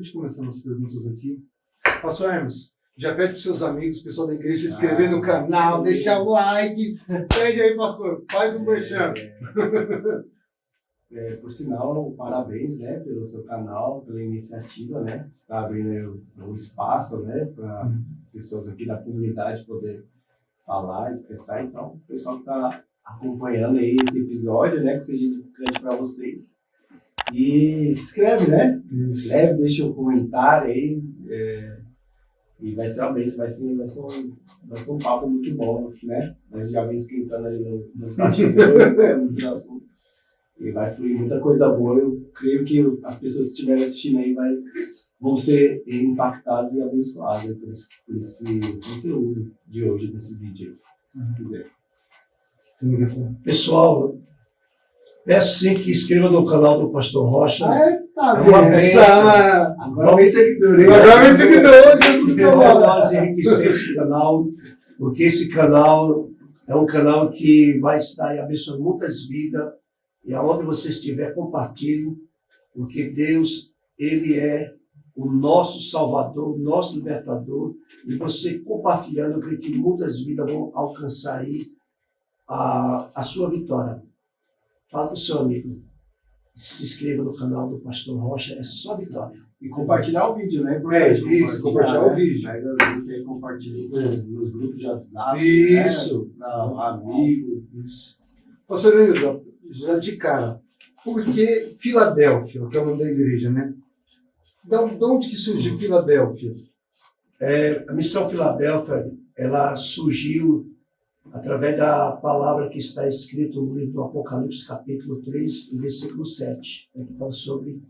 a gente começar as perguntas aqui, Pastor Hermes, já pede para os seus amigos, pessoal da igreja, se inscrever no canal, deixar o like. Pede aí, pastor, faz um merchan. Por sinal, parabéns, né, pelo seu canal, pela iniciativa, né? Está abrindo um espaço, né, para pessoas aqui da comunidade poder falar, expressar. Então, o pessoal que está acompanhando aí esse episódio, né, que seja edificante para vocês. E se inscreve, né? Se inscreve, deixa um comentário aí. E vai ser uma bênção, vai ser um papo muito bom, né? Nós já vem esquentando ali nos bastidores, né? Muitos assuntos. E vai fluir muita coisa boa. Eu creio que as pessoas que estiverem assistindo aí vão ser impactadas e abençoadas por esse conteúdo de hoje, desse vídeo. Pessoal, peço sim que inscreva no canal do Pastor Rocha. Eita, uma bênção. Agora vem seguidor, hein? Agora vem seguidor, Jesus Para nós enriquecer esse canal, porque esse canal é um canal que vai estar abençoando muitas vidas, e aonde você estiver, compartilhe, porque Deus, Ele é o nosso Salvador, o nosso Libertador, e você compartilhando, eu creio que muitas vidas vão alcançar aí a sua vitória. Fala para o seu amigo, se inscreva no canal do Pastor Rocha, é só vitória. E compartilhar o vídeo, né? Isso, compartilhar o vídeo. Pega o link aí, compartilha nos grupos de WhatsApp. Isso. Né? Amigo. Isso. Pastor Leandro, já de cara, por que Filadélfia, que é o nome da igreja, né? De onde que surgiu Filadélfia? A missão Filadélfia, ela surgiu através da palavra que está escrito no livro do Apocalipse, capítulo 3, versículo 7, que fala sobre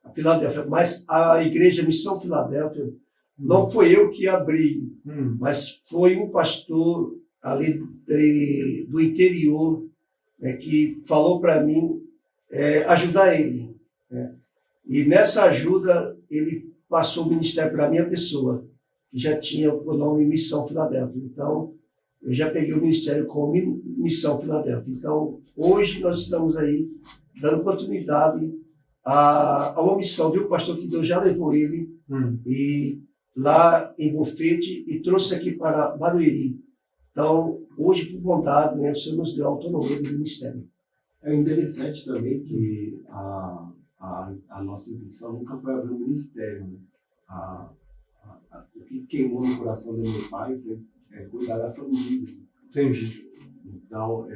a Filadélfia. Mas a igreja Missão Filadélfia não foi eu que abri, mas foi um pastor ali do interior que falou para mim ajudar ele. E nessa ajuda, ele passou o ministério para a minha pessoa, que já tinha o nome Missão Filadélfia. Então, eu já peguei o ministério como Missão Filadélfia. Então, hoje nós estamos aí dando continuidade a uma missão de um pastor que Deus já levou ele e lá em Bofete e trouxe aqui para Barueri. Então, hoje, por bondade, o Senhor nos deu a autonomia do ministério. É interessante também que a nossa intenção nunca foi abrir um ministério. Né? O que queimou no coração do meu pai foi cuidar da família. Entendi. Então,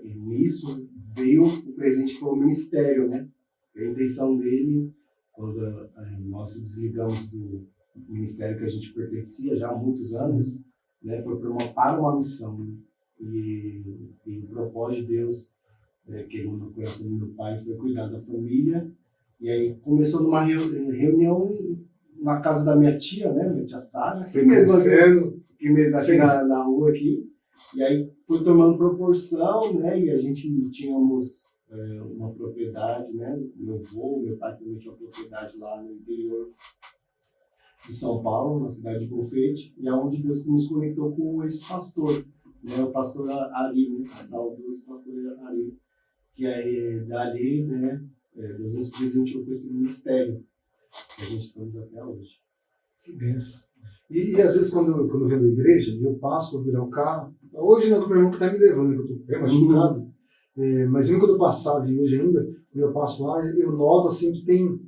nisso veio o presente que foi o ministério, né? A intenção dele, quando nós nos desligamos do ministério que a gente pertencia já há muitos anos, né, foi para uma missão. Né? E o propósito de Deus, queimou no coração do meu pai, foi cuidar da família. E aí começou numa reunião na casa da minha tia, né? Minha tia Sara. Foi crescendo. Aqui na rua aqui. E aí foi tomando proporção, né? E a gente tínhamos uma propriedade, né? Meu pai também tinha uma propriedade lá no interior de São Paulo, na cidade de Bofete. E é onde Deus nos conectou com esse pastor, né? O pastor Ari, né? O saudoso pastor Ari. Que aí dali, né? Deus nos presenteou com esse ministério que a gente estamos até hoje. Que benção. E às vezes, quando eu venho da igreja, eu passo para virar o carro. Hoje não é o meu irmão que está me levando, que eu estou bem machucado. Mas mesmo quando eu passava e hoje ainda, quando eu passo lá, eu noto assim, que tem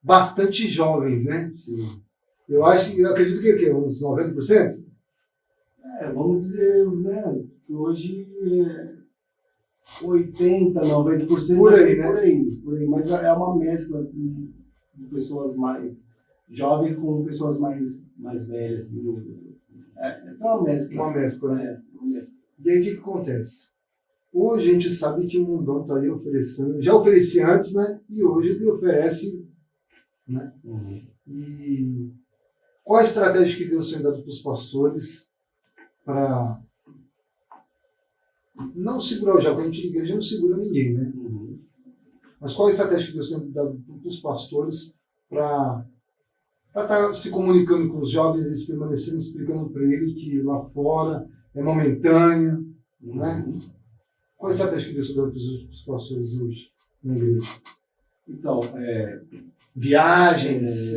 bastante jovens, né? Sim. Eu acredito que uns 90%? Vamos dizer, né? Que hoje 80, 90% por aí, né? Por aí. Mas é uma mescla de pessoas mais jovens com pessoas mais velhas. Assim. É uma mescla. Uma mescla, né? Uma mescla. E aí o que acontece? Hoje a gente sabe que o mundão está aí oferecendo, já oferecia antes, né? E hoje ele oferece, né? E qual a estratégia que Deus tem dado para os pastores para não segurar o diabo? A gente, a igreja não segura ninguém, né? Mas qual a estratégia que Deus tem dado para os pastores para estar se comunicando com os jovens e permanecendo explicando para ele que lá fora é momentâneo, né? Qual a estratégia que Deus está dando para os pastores hoje na igreja? Então, Viagens,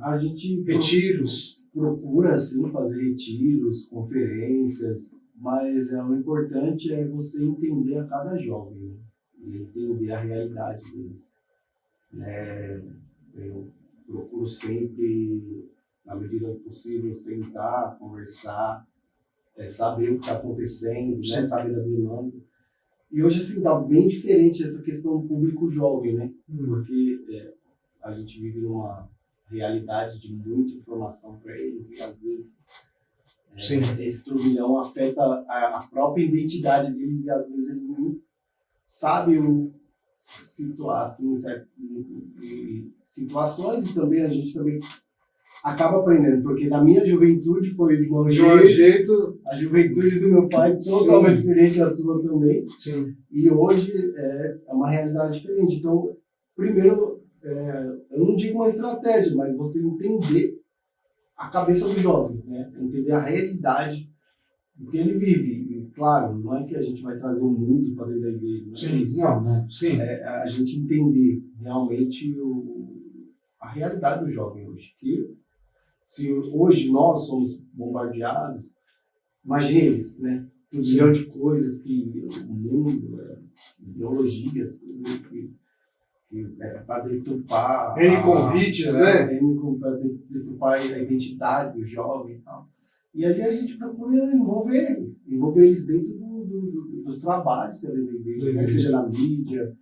a gente retiros. procura, assim, fazer retiros, conferências, mas o importante é você entender a cada jovem, né? E entender a realidade deles. Eu procuro sempre, na medida do possível, sentar, conversar, saber o que está acontecendo, né? Saber da demanda. E hoje, assim, está bem diferente essa questão do público jovem, né? Porque a gente vive numa realidade de muita informação para eles e, às vezes, esse turbilhão afeta a própria identidade deles e, às vezes, eles nem sabem situar, assim, situações, e também a gente também acaba aprendendo, porque na minha juventude foi de um jeito, a juventude do meu pai totalmente diferente da sua também. Sim. E hoje é uma realidade diferente. Então, primeiro, eu não digo uma estratégia, mas você entender a cabeça do jovem, né? Entender a realidade do que ele vive. E, claro, não é que a gente vai trazer um mundo para dentro da igreja. Não é isso. Sim. A gente entender realmente a realidade do jovem hoje. Que se hoje nós somos bombardeados, imagine eles, né? Um milhão de coisas que o mundo, ideologias, coisas que para deturpar. Convites, né? Para deturpar a identidade do jovem e tal. E aí a gente procura envolver eles dentro dos trabalhos da igreja, né? Seja na mídia,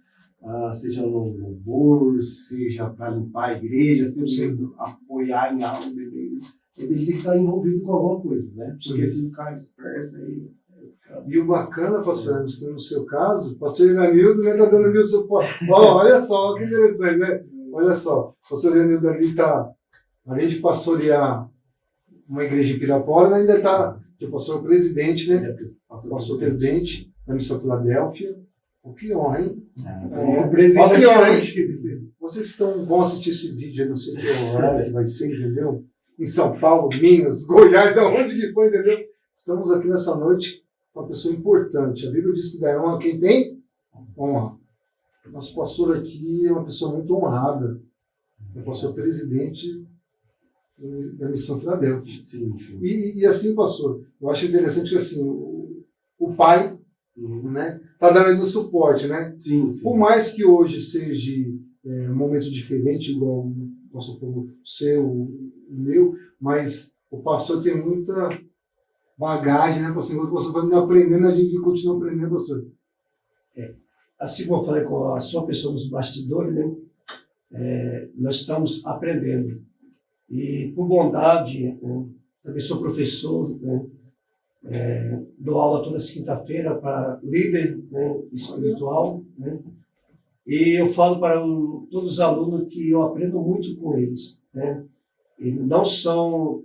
seja no louvor, seja para limpar a igreja, seja apoiar em algo da igreja. Ele tem que estar envolvido com alguma coisa, né? Porque se ficar disperso aí. E o bacana, pastor Hermes, que no seu caso, o pastor Iranildo está dando ali o suporte. Olha só, que interessante, né? Olha só, o pastor Iranildo ali está, além de pastorear uma igreja em Pirapora, ainda está o pastor presidente, né? Pastor presidente da Missão Filadélfia. Que honra, hein? Que honra, hein? Vocês vão assistir esse vídeo, eu não sei que horário que vai ser, entendeu? Em São Paulo, Minas, Goiás, aonde que foi, entendeu? Estamos aqui nessa noite com uma pessoa importante. A Bíblia diz que dá honra quem tem honra. Nosso pastor aqui é uma pessoa muito honrada. É o pastor presidente da Missão Filadélfia. Sim. E assim, pastor, eu acho interessante que assim, o pai, né, tá dando o suporte, né? Sim. Por mais que hoje seja um momento diferente, igual o pastor falou, o seu, o meu, mas o pastor tem muita bagagem, né, pastor? O pastor vai aprendendo, a gente continua aprendendo, pastor. Assim como eu falei com a sua pessoa nos bastidores, né, nós estamos aprendendo. E por bondade, né, também sou professor, né, dou aula toda quinta-feira para líder, né, espiritual, né, e eu falo para todos os alunos que eu aprendo muito com eles, né, e não são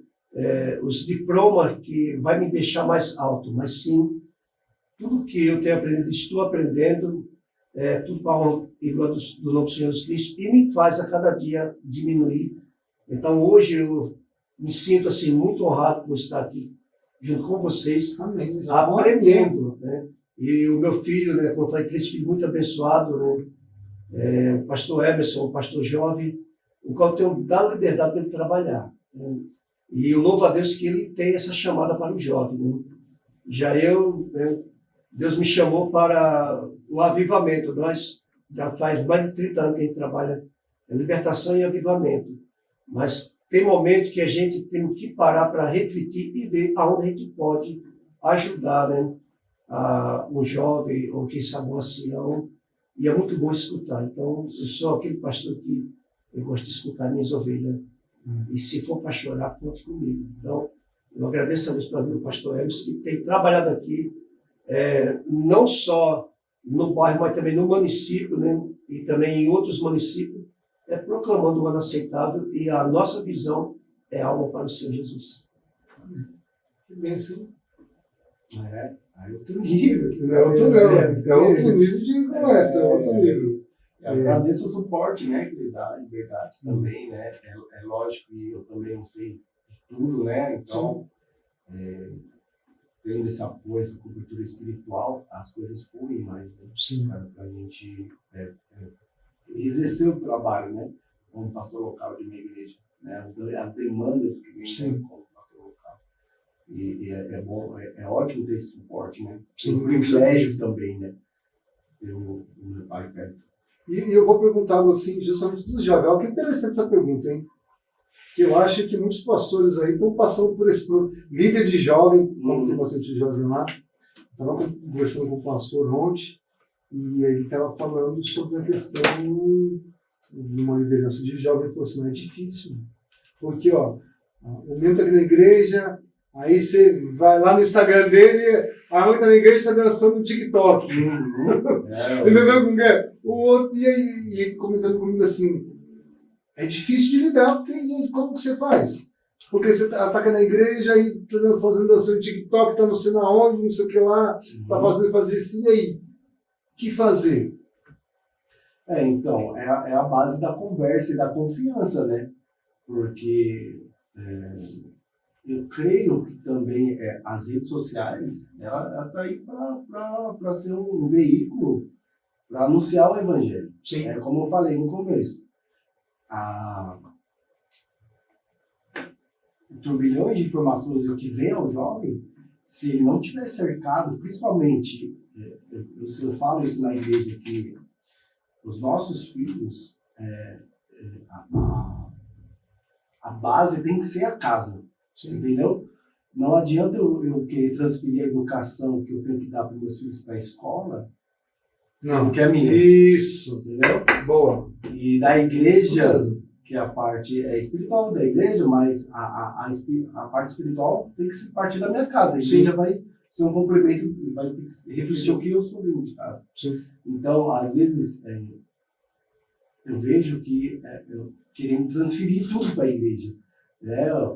os diplomas que vai me deixar mais alto, mas sim tudo que eu tenho aprendido, estou aprendendo, tudo para a honra e glória do nome do Senhor Jesus Cristo, e me faz a cada dia diminuir. Então hoje eu me sinto assim muito honrado por estar aqui junto com vocês, Amém. Aprendendo, né? E o meu filho, né, como eu falei, 3 filhos muito abençoados, né? O pastor Emerson, o pastor jovem, o qual eu tenho dado liberdade para ele trabalhar, né? E eu louvo a Deus que ele tem essa chamada para o jovem, né? Já eu, né, Deus me chamou para o avivamento. Nós já faz mais de 30 anos que a gente trabalha em libertação e avivamento. Mas tem momentos que a gente tem que parar para refletir e ver aonde a gente pode ajudar, né, um jovem ou quem sabe um ancião. E é muito bom escutar. Então, eu sou aquele pastor que eu gosto de escutar minhas ovelhas. E se for para chorar, conte comigo. Então, eu agradeço a Deus pela vida do pastor Hermes, que tem trabalhado aqui, não só no bairro, mas também no município, né, e também em outros municípios, proclamando o ano aceitável, e a nossa visão é alma para o Senhor Jesus. Que bênção. É outro nível. É outro nível de conversa, é outro nível. Eu agradeço o suporte, né, que ele dá, liberdade também, né? É lógico que eu também não sei de tudo, né? Então, tendo esse apoio, essa cobertura espiritual, as coisas fluem mais, né? Sim. Para a gente exercer o trabalho, né? Como pastor local de uma igreja, né? As demandas que vem como pastor local. E é bom, é ótimo ter esse suporte, né? Sim, um privilégio também, né? Ter o meu pai perto. E eu vou perguntar algo assim, justamente dos jovens. Que interessante essa pergunta, hein? Que eu acho que muitos pastores aí estão passando por esse líder de jovem, como tem bastante jovem lá. Estava conversando com o pastor ontem, e ele estava falando sobre a questão de uma liderança de jovem. Ele falou assim, é difícil. Porque, ó, o meu está aqui na igreja, aí você vai lá no Instagram dele, a mãe está na igreja está dançando no TikTok. Entendeu como é? O outro, e ele comentando comigo assim, é difícil de lidar, porque e como que você faz? Porque você ataca na igreja e está fazendo dança no TikTok, está não sei na onde, não sei o que lá, está fazer isso, e aí? O que fazer? Então, é a base da conversa e da confiança, né? Porque eu creio que também as redes sociais, ela está aí para ser um veículo para anunciar o evangelho. Sim. Como eu falei no começo, o turbilhão de informações que vem ao jovem, se ele não tiver cercado, principalmente, eu falo isso na igreja, que os nossos filhos, a base tem que ser a casa. Sim. Entendeu? Não adianta eu querer transferir a educação que eu tenho que dar para os meus filhos para a escola, não que é minha. Isso. Entendeu? Boa. E da igreja, que a parte espiritual da igreja, mas a parte espiritual tem que partir da minha casa. A igreja Sim. vai ser um complemento, vai ter que refletir o que eu sou dentro de casa. Sim. Então, às vezes, eu vejo que eu querendo transferir tudo para a igreja.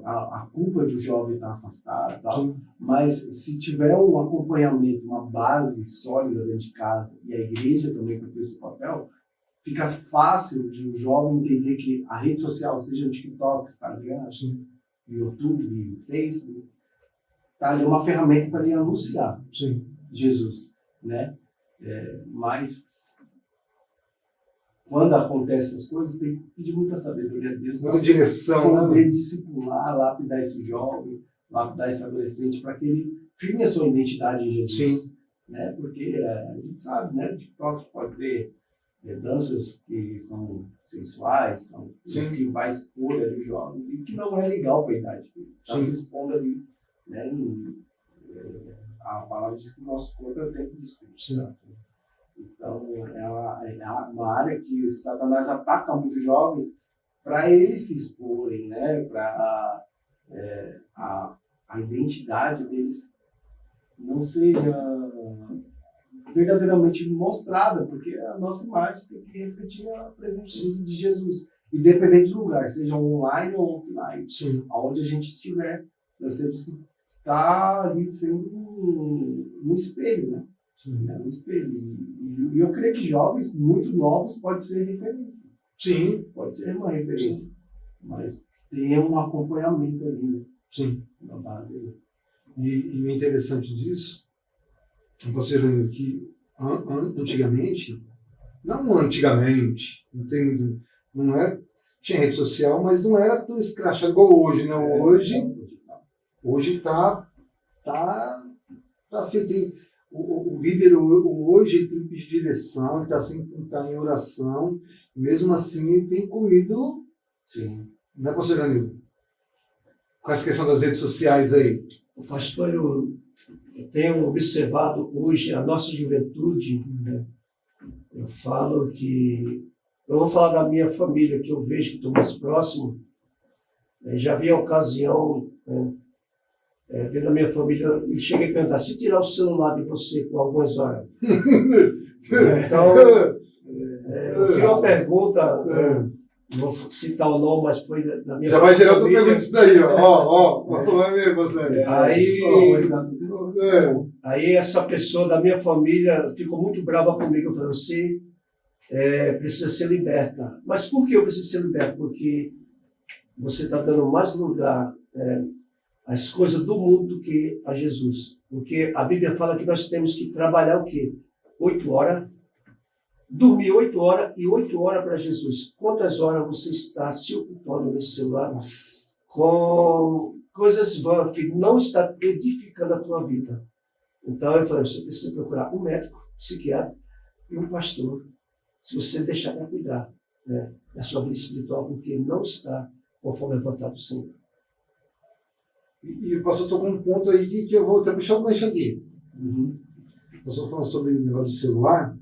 A culpa de o jovem estar afastado, tal, mas se tiver um acompanhamento, uma base sólida dentro de casa, e a igreja também cumprir esse papel, fica fácil de o jovem entender que a rede social, seja o TikTok, Instagram, YouTube, Facebook, tá ali uma ferramenta para ele anunciar Jesus, né? Mas quando acontecem essas coisas, tem que pedir muita sabedoria a Deus, muita direção, poder discipular, lapidar esse jovem, lapidar esse adolescente, para que ele firme a sua identidade em Jesus. Sim. Né? Porque a gente sabe, né? O TikTok pode ter danças que são sensuais, são coisas que vai expor ali os jovens, e que não é legal para a idade. Está se expondo ali. Né? A palavra diz que o nosso corpo é o templo do Espírito Santo. Então, é uma área que Satanás ataca muitos jovens para eles se exporem, né? Para a identidade deles não seja verdadeiramente mostrada, porque a nossa imagem tem que refletir a presença de Jesus. Independente do lugar, seja online ou offline, aonde a gente estiver, nós temos que estar ali sendo um espelho, né? Um espelho. E eu creio que jovens muito novos pode ser referência. Sim. Pode ser uma referência. Mas tem um acompanhamento ali. Na base ali. E o interessante disso, você vendo que antigamente, não era, tinha rede social, mas não era tão escrachado igual hoje, né? Hoje tá feito. O líder hoje tem que pedir direção, ele está sempre em oração, mesmo assim ele tem comido, né, pastor Danilo? Com essa questão das redes sociais aí. Pastor, eu tenho observado hoje a nossa juventude, né? Eu falo que, eu vou falar da minha família, que eu vejo que estou mais próximo, já vi a ocasião, né? Dentro da minha família, e cheguei a perguntar, se tirar o celular de você por algumas horas. Então, eu fiz uma pergunta, não vou citar o nome, mas foi da minha família. Já vai gerar outra pergunta isso daí, ó. É mesmo, você. Aí essa pessoa da minha família ficou muito brava comigo, eu falei, você precisa ser liberta. Mas por que eu preciso ser liberta? Porque você está dando mais lugar as coisas do mundo do que a Jesus. Porque a Bíblia fala que nós temos que trabalhar o quê? 8 horas dormir 8 horas e 8 horas para Jesus. Quantas horas você está se ocupando nesse celular com coisas vãs que não está edificando a tua vida? Então eu falei, você precisa procurar um médico, um psiquiatra e um pastor, se você deixar para cuidar, né, da sua vida espiritual, porque não está conforme a vontade do Senhor. E o pastor tocou um ponto aí que eu vou até puxar o gancho aqui. O pastor falando sobre o negócio do celular.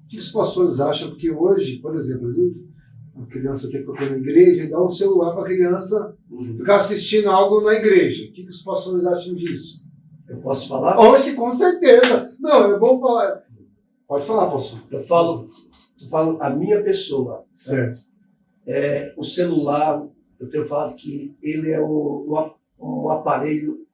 O que os pastores acham? Porque hoje, por exemplo, às vezes a criança que fica na igreja e dá o celular para a criança ficar assistindo algo na igreja. O que os pastores acham disso? Eu posso falar? Hoje, com certeza. Não, é bom falar. Pode falar, pastor. Eu falo a minha pessoa. Certo. O celular, eu tenho falado que ele é um aparelho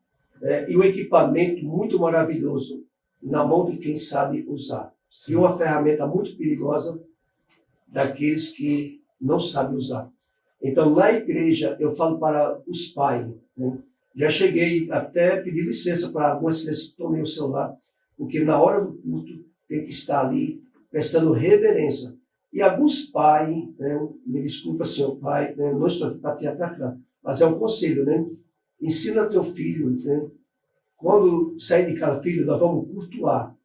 e um equipamento muito maravilhoso na mão de quem sabe usar. Sim. E uma ferramenta muito perigosa daqueles que não sabem usar. Então, na igreja, eu falo para os pais, né? Já cheguei até a pedir licença para algumas crianças que tomem o celular, porque na hora do culto tem que estar ali prestando reverência. E alguns pais, né, me desculpa, senhor pai, né, não estou aqui para te atacar, mas é um conselho, né? Ensina teu filho, né? Quando sair de casa, filho, nós vamos cultuar.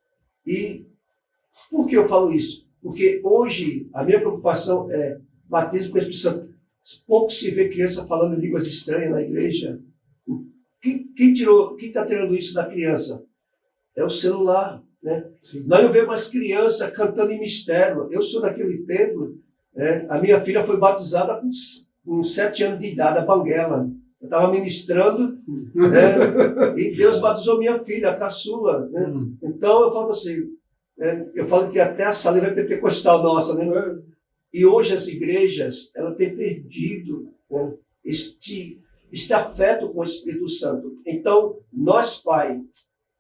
E por que eu falo isso? Porque hoje a minha preocupação é batismo com o Espírito Santo. Pouco se vê criança falando línguas estranhas na igreja. Quem está tirando isso da criança? É o celular, né? Nós não vemos mais criança cantando em mistério. Eu sou daquele tempo, né? A minha filha foi batizada com 7 anos de idade, a Banguela. Eu estava ministrando, né? E Deus batizou minha filha, a caçula, né? Então eu falo assim, eu falo que até a saliva é pentecostal nossa, né? E hoje as igrejas, elas têm perdido, né, este afeto com o Espírito Santo. Então, nós, pai,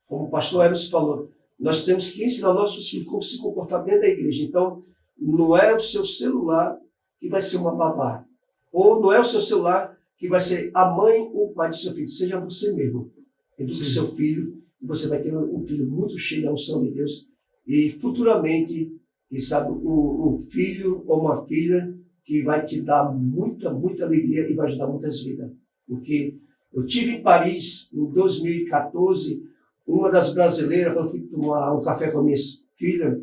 como o pastor Emerson falou, nós temos que ensinar nossos filhos como se comportar dentro da igreja. Então, não é o seu celular que vai ser uma babá. Ou não é o seu celular que vai ser a mãe ou o pai do seu filho. Seja você mesmo. Eduque o seu filho, e você vai ter um filho muito cheio da unção de Deus. E futuramente, quem sabe, um filho ou uma filha que vai te dar muita, muita alegria e vai ajudar muitas vidas. Porque eu tive em Paris, em 2014, uma das brasileiras, quando eu fui tomar um café com a minha filha,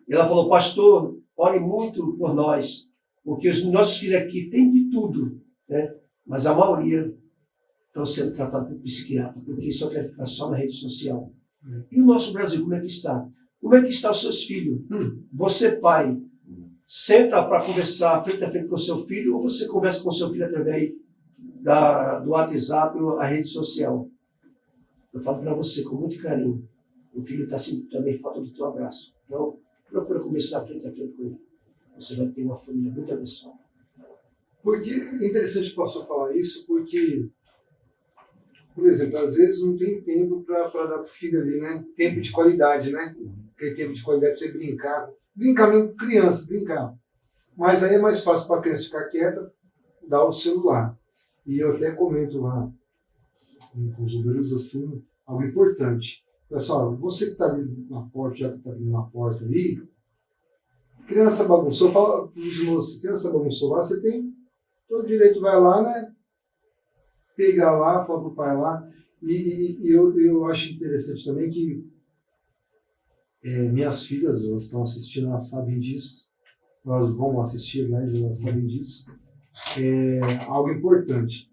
ela falou, pastor, ore muito por nós, porque os nossos filhos aqui têm de tudo, né? Mas a maioria estão sendo tratados por psiquiatra, porque só quer ficar só na rede social. E o nosso Brasil, como é que está? Como é que estão os seus filhos? Você, pai, senta para conversar frente a frente com o seu filho ou você conversa com o seu filho através do WhatsApp ou a rede social? Eu falo para você com muito carinho. O filho está sentindo também falta do teu abraço. Então, procura conversar frente a frente com ele. Você vai ter uma família muito abençoada. Porque é interessante o pastor falar isso, porque, por exemplo, às vezes não tem tempo para dar para o filho ali, né? Tempo de qualidade, né? Aquele tempo de qualidade de você brincar. Brincar mesmo, criança, brincar. Mas aí é mais fácil para a criança ficar quieta, dar o celular. E eu até comento lá com os obreiros assim, algo importante. Pessoal, você que está ali na porta, já que está ali na porta ali, criança bagunçou, fala para os moços, criança bagunçou lá, você tem todo direito, vai lá, né? Pegar lá, fala para o pai lá. E eu acho interessante também que minhas filhas, elas estão assistindo, elas sabem disso. Elas vão assistir, mas elas sabem disso. É algo importante.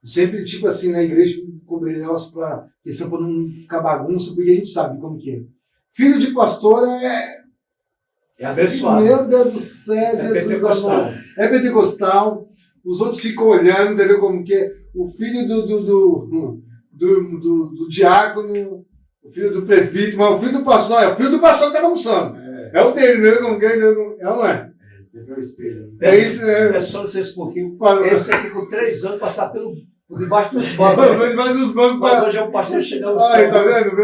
Sempre, tipo assim, na igreja, cobrir elas para questão para não ficar bagunça, porque a gente sabe como que é. Filho de pastor é abençoado. Meu Deus do céu, é Jesus pentecostal. Amado. É pentecostal. Os outros ficam olhando, entendeu como que é? O filho do diácono, o filho do presbítero, mas o filho do pastor, não, é o filho do pastor que está bagunçando. É o dele, né? Como que é, é ou não é? Você vê o espelho. É isso, É só vocês um pouquinho. Esse aqui com 3 anos passar por debaixo dos bancos. Debaixo dos bancos. Mas hoje é um pastor chegando no céu. Ai, tá vendo?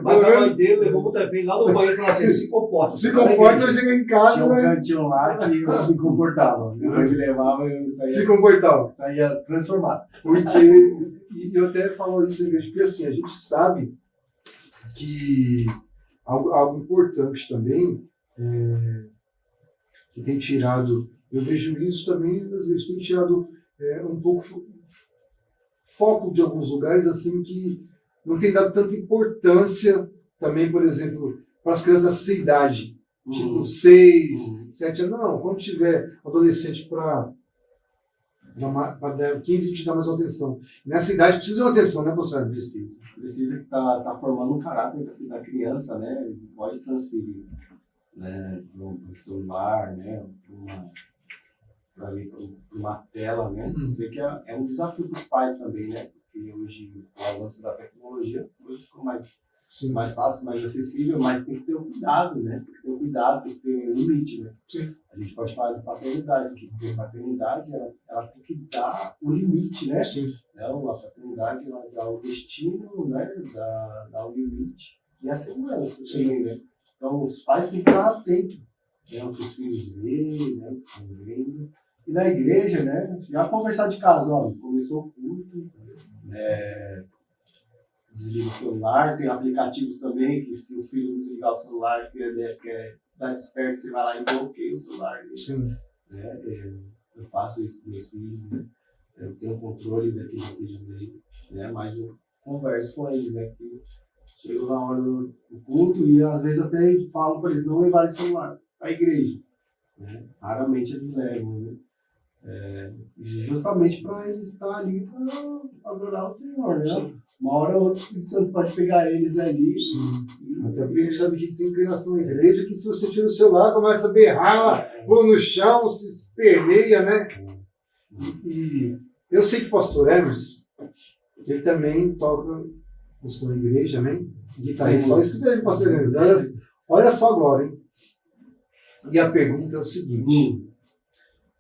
Mas a mãe dele levou muita vez lá no banheiro e falou assim, se comporta. Se comporta, eu chego em casa. Tinha um cantinho lá que eu me comportava. Minha mãe me levava e eu saía. Se comportava. Saía transformado. Porque, e eu até falo isso na igreja, porque assim, a gente sabe que algo importante também que tem tirado, eu vejo isso também, às vezes tem tirado um pouco foco de alguns lugares assim que não tem dado tanta importância também, por exemplo, para as crianças dessa idade, tipo 6, 7 anos. Não, quando tiver adolescente para 15 te dá mais atenção. Nessa idade precisa de uma atenção, né, professor? Precisa que tá formando um caráter da criança, né? Pode transferir, né, para o celular, né, para uma tela, né? Sei que é um desafio para os pais também, né? Porque hoje, com o avanço da tecnologia, hoje ficou mais fácil, mais acessível, mas tem que ter um cuidado, né? Tem que ter um cuidado, tem que ter um limite, né? Sim. A gente pode falar de paternidade aqui, porque a paternidade, ela tem que dar o limite, né? Sim. Então, a paternidade, ela dá o destino, né? Dá o limite e a segurança também, né? Então, os pais têm que estar atentos, né? O que os filhos veem, né? O que estão vendo. E na igreja, né? Já conversar de casa, ó, começou o culto, desliga o celular, tem aplicativos também, que se o filho não desligar o celular, quer dar desperto, você vai lá e bloqueia o celular. Sim. Né? Eu faço isso com meus filhos, né? Eu tenho controle daquilo que eles veem, né? Mas eu converso com eles, né? Porque chego na hora do culto e às vezes até falo para eles não levarem celular para a igreja. Né? Raramente eles levam, né? Justamente para eles estar ali para adorar o Senhor, né? Sim. Uma hora ou outra o Espírito Santo pode pegar eles ali. Até porque a gente sabe que tem criança na igreja que se você tira o celular, começa a berrar, pula no chão, se esperneia, né? E eu sei que o pastor Hermes, ele também toca música na igreja, né? Guitarrista. Olha isso que ele pastor Hermes. Olha só agora, hein? E a pergunta é o seguinte.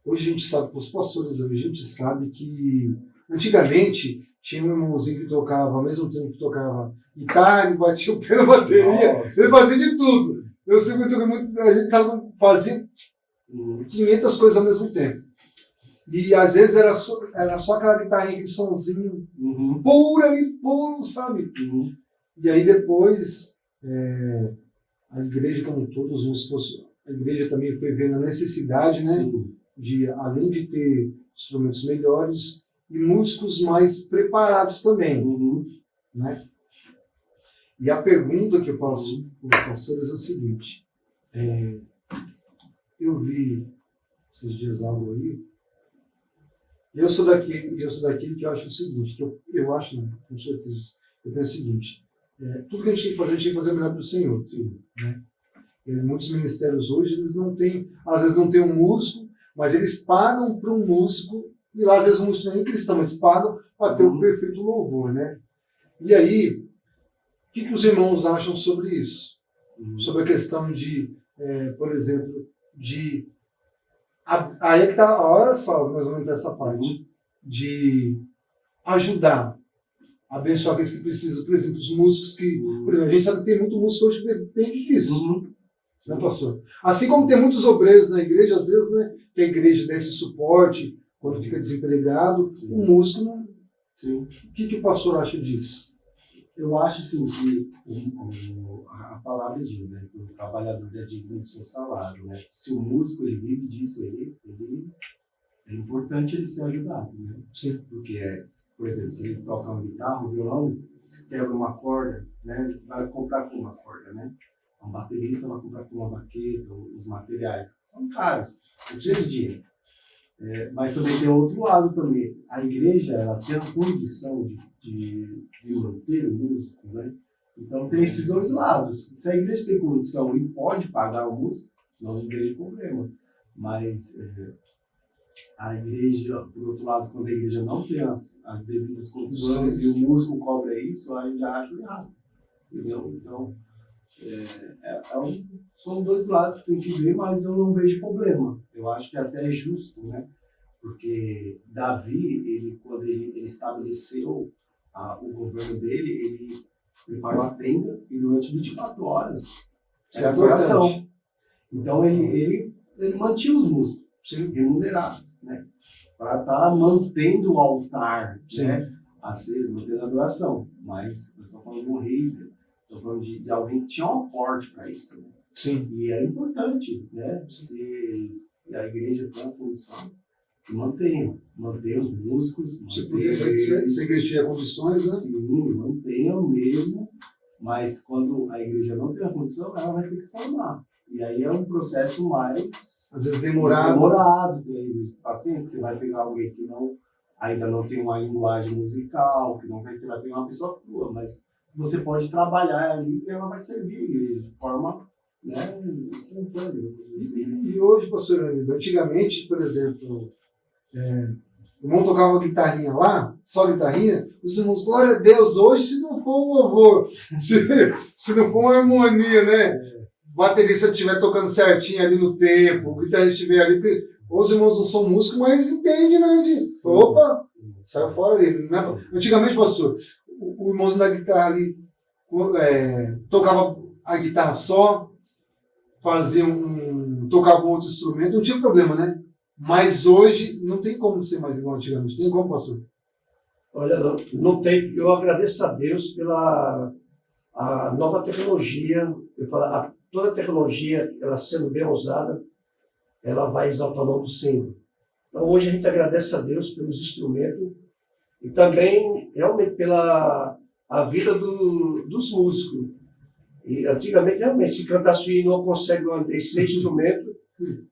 Hoje a gente sabe, os pastores, a gente sabe que antigamente tinha um irmãozinho que tocava, ao mesmo tempo que tocava guitarra, ele batia o pé na bateria, ele fazia de tudo. Eu sei que a gente sabe fazer 500 coisas ao mesmo tempo. E às vezes era só aquela guitarrinha, aquele sonzinho puro, sabe? E aí depois, a igreja, como todos os músicos, a igreja também foi vendo a necessidade, né? Sim. De, além de ter instrumentos melhores, e músicos mais preparados também. Né? E a pergunta que eu faço para os pastores é o seguinte. Eu vi esses dias algo aí, e eu sou daquele que eu acho o seguinte, que eu acho, não, com certeza, eu penso o seguinte, tudo que a gente tem que fazer, a gente tem que fazer melhor para o Senhor. Sim, né? Muitos ministérios hoje, eles não têm, às vezes não tem um músico, mas eles pagam para um músico, e lá às vezes o músico não é nem cristão, mas pagam para ter o perfeito louvor, né? E aí, o que os irmãos acham sobre isso? Sobre a questão de, por exemplo, de... Aí é que está, olha só, mais ou menos essa parte, de ajudar, abençoar aqueles que precisam, por exemplo, os músicos que... Por exemplo, a gente sabe que tem muito músico hoje que depende disso. Né, pastor? Assim como tem muitos obreiros na igreja, às vezes, né, que a igreja dá esse suporte quando fica desempregado, o músico não. Sim. O que o pastor acha disso? Eu acho assim que a palavra diz, né, que o trabalhador é digno do seu salário, né? Se o músico ele vive disso, é importante ele ser ajudado, né? Sim. Porque, por exemplo, se ele toca uma guitarra, um violão, se quebra uma corda, né, vai comprar com uma corda, né? Um baterista vai comprar com uma baqueta, os materiais são caros, precisa de dinheiro. Mas também tem outro lado também. A igreja ela tem a condição de manter o músico, né? Então tem esses dois lados. Se a igreja tem condição e pode pagar o músico, não vejo problema. Mas a igreja, por outro lado, quando a igreja não tem as devidas condições e o músico cobra isso, aí eu já acho errado. Entendeu? Então, são dois lados que tem que ver, mas eu não vejo problema. Eu acho que até é justo, né? Porque Davi, quando ele estabeleceu o governo dele, ele preparou a tenda e durante 24 horas era adoração. Então ele mantinha os músicos remunerados, né? Para estar mantendo o altar, né? Aceso, mantendo a adoração. Mas nós estamos falando de um rei, estamos falando de alguém que tinha um aporte para isso. Né? Sim. E é importante, né? Se a igreja tem uma função, mantenha os músicos, Se a igreja tiver condições, né? sim, mantenham mesmo, mas quando a igreja não tem a condição, ela vai ter que formar. E aí é um processo mais Às vezes demorado. Paciente, você vai pegar alguém que ainda não tem uma linguagem musical, você vai pegar uma pessoa crua, mas você pode trabalhar ali e ela vai servir a igreja de forma, né, espontânea. E hoje, pastor Anido, antigamente, por exemplo, o irmão tocava guitarrinha lá, só guitarrinha, os irmãos, glória a Deus, hoje se não for um louvor, se não for uma harmonia, né? O baterista estiver tocando certinho ali no tempo, o guitarrista estiver ali, porque os irmãos não são músicos, mas entendem, né? Opa, saiu fora ali. Né? Antigamente, pastor, o irmão da guitarra ali tocava a guitarra só, tocava um outro instrumento, não tinha problema, né? Mas hoje não tem como ser mais igual antigamente. Tem como, pastor? Olha, não tem. Eu agradeço a Deus pela a nova tecnologia. Eu falo, toda tecnologia, ela sendo bem usada, ela vai exaltar o nome do Senhor. Então, hoje a gente agradece a Deus pelos instrumentos e também, realmente, pela a vida dos músicos. E antigamente, realmente, se cantasse e não consegue sem instrumento,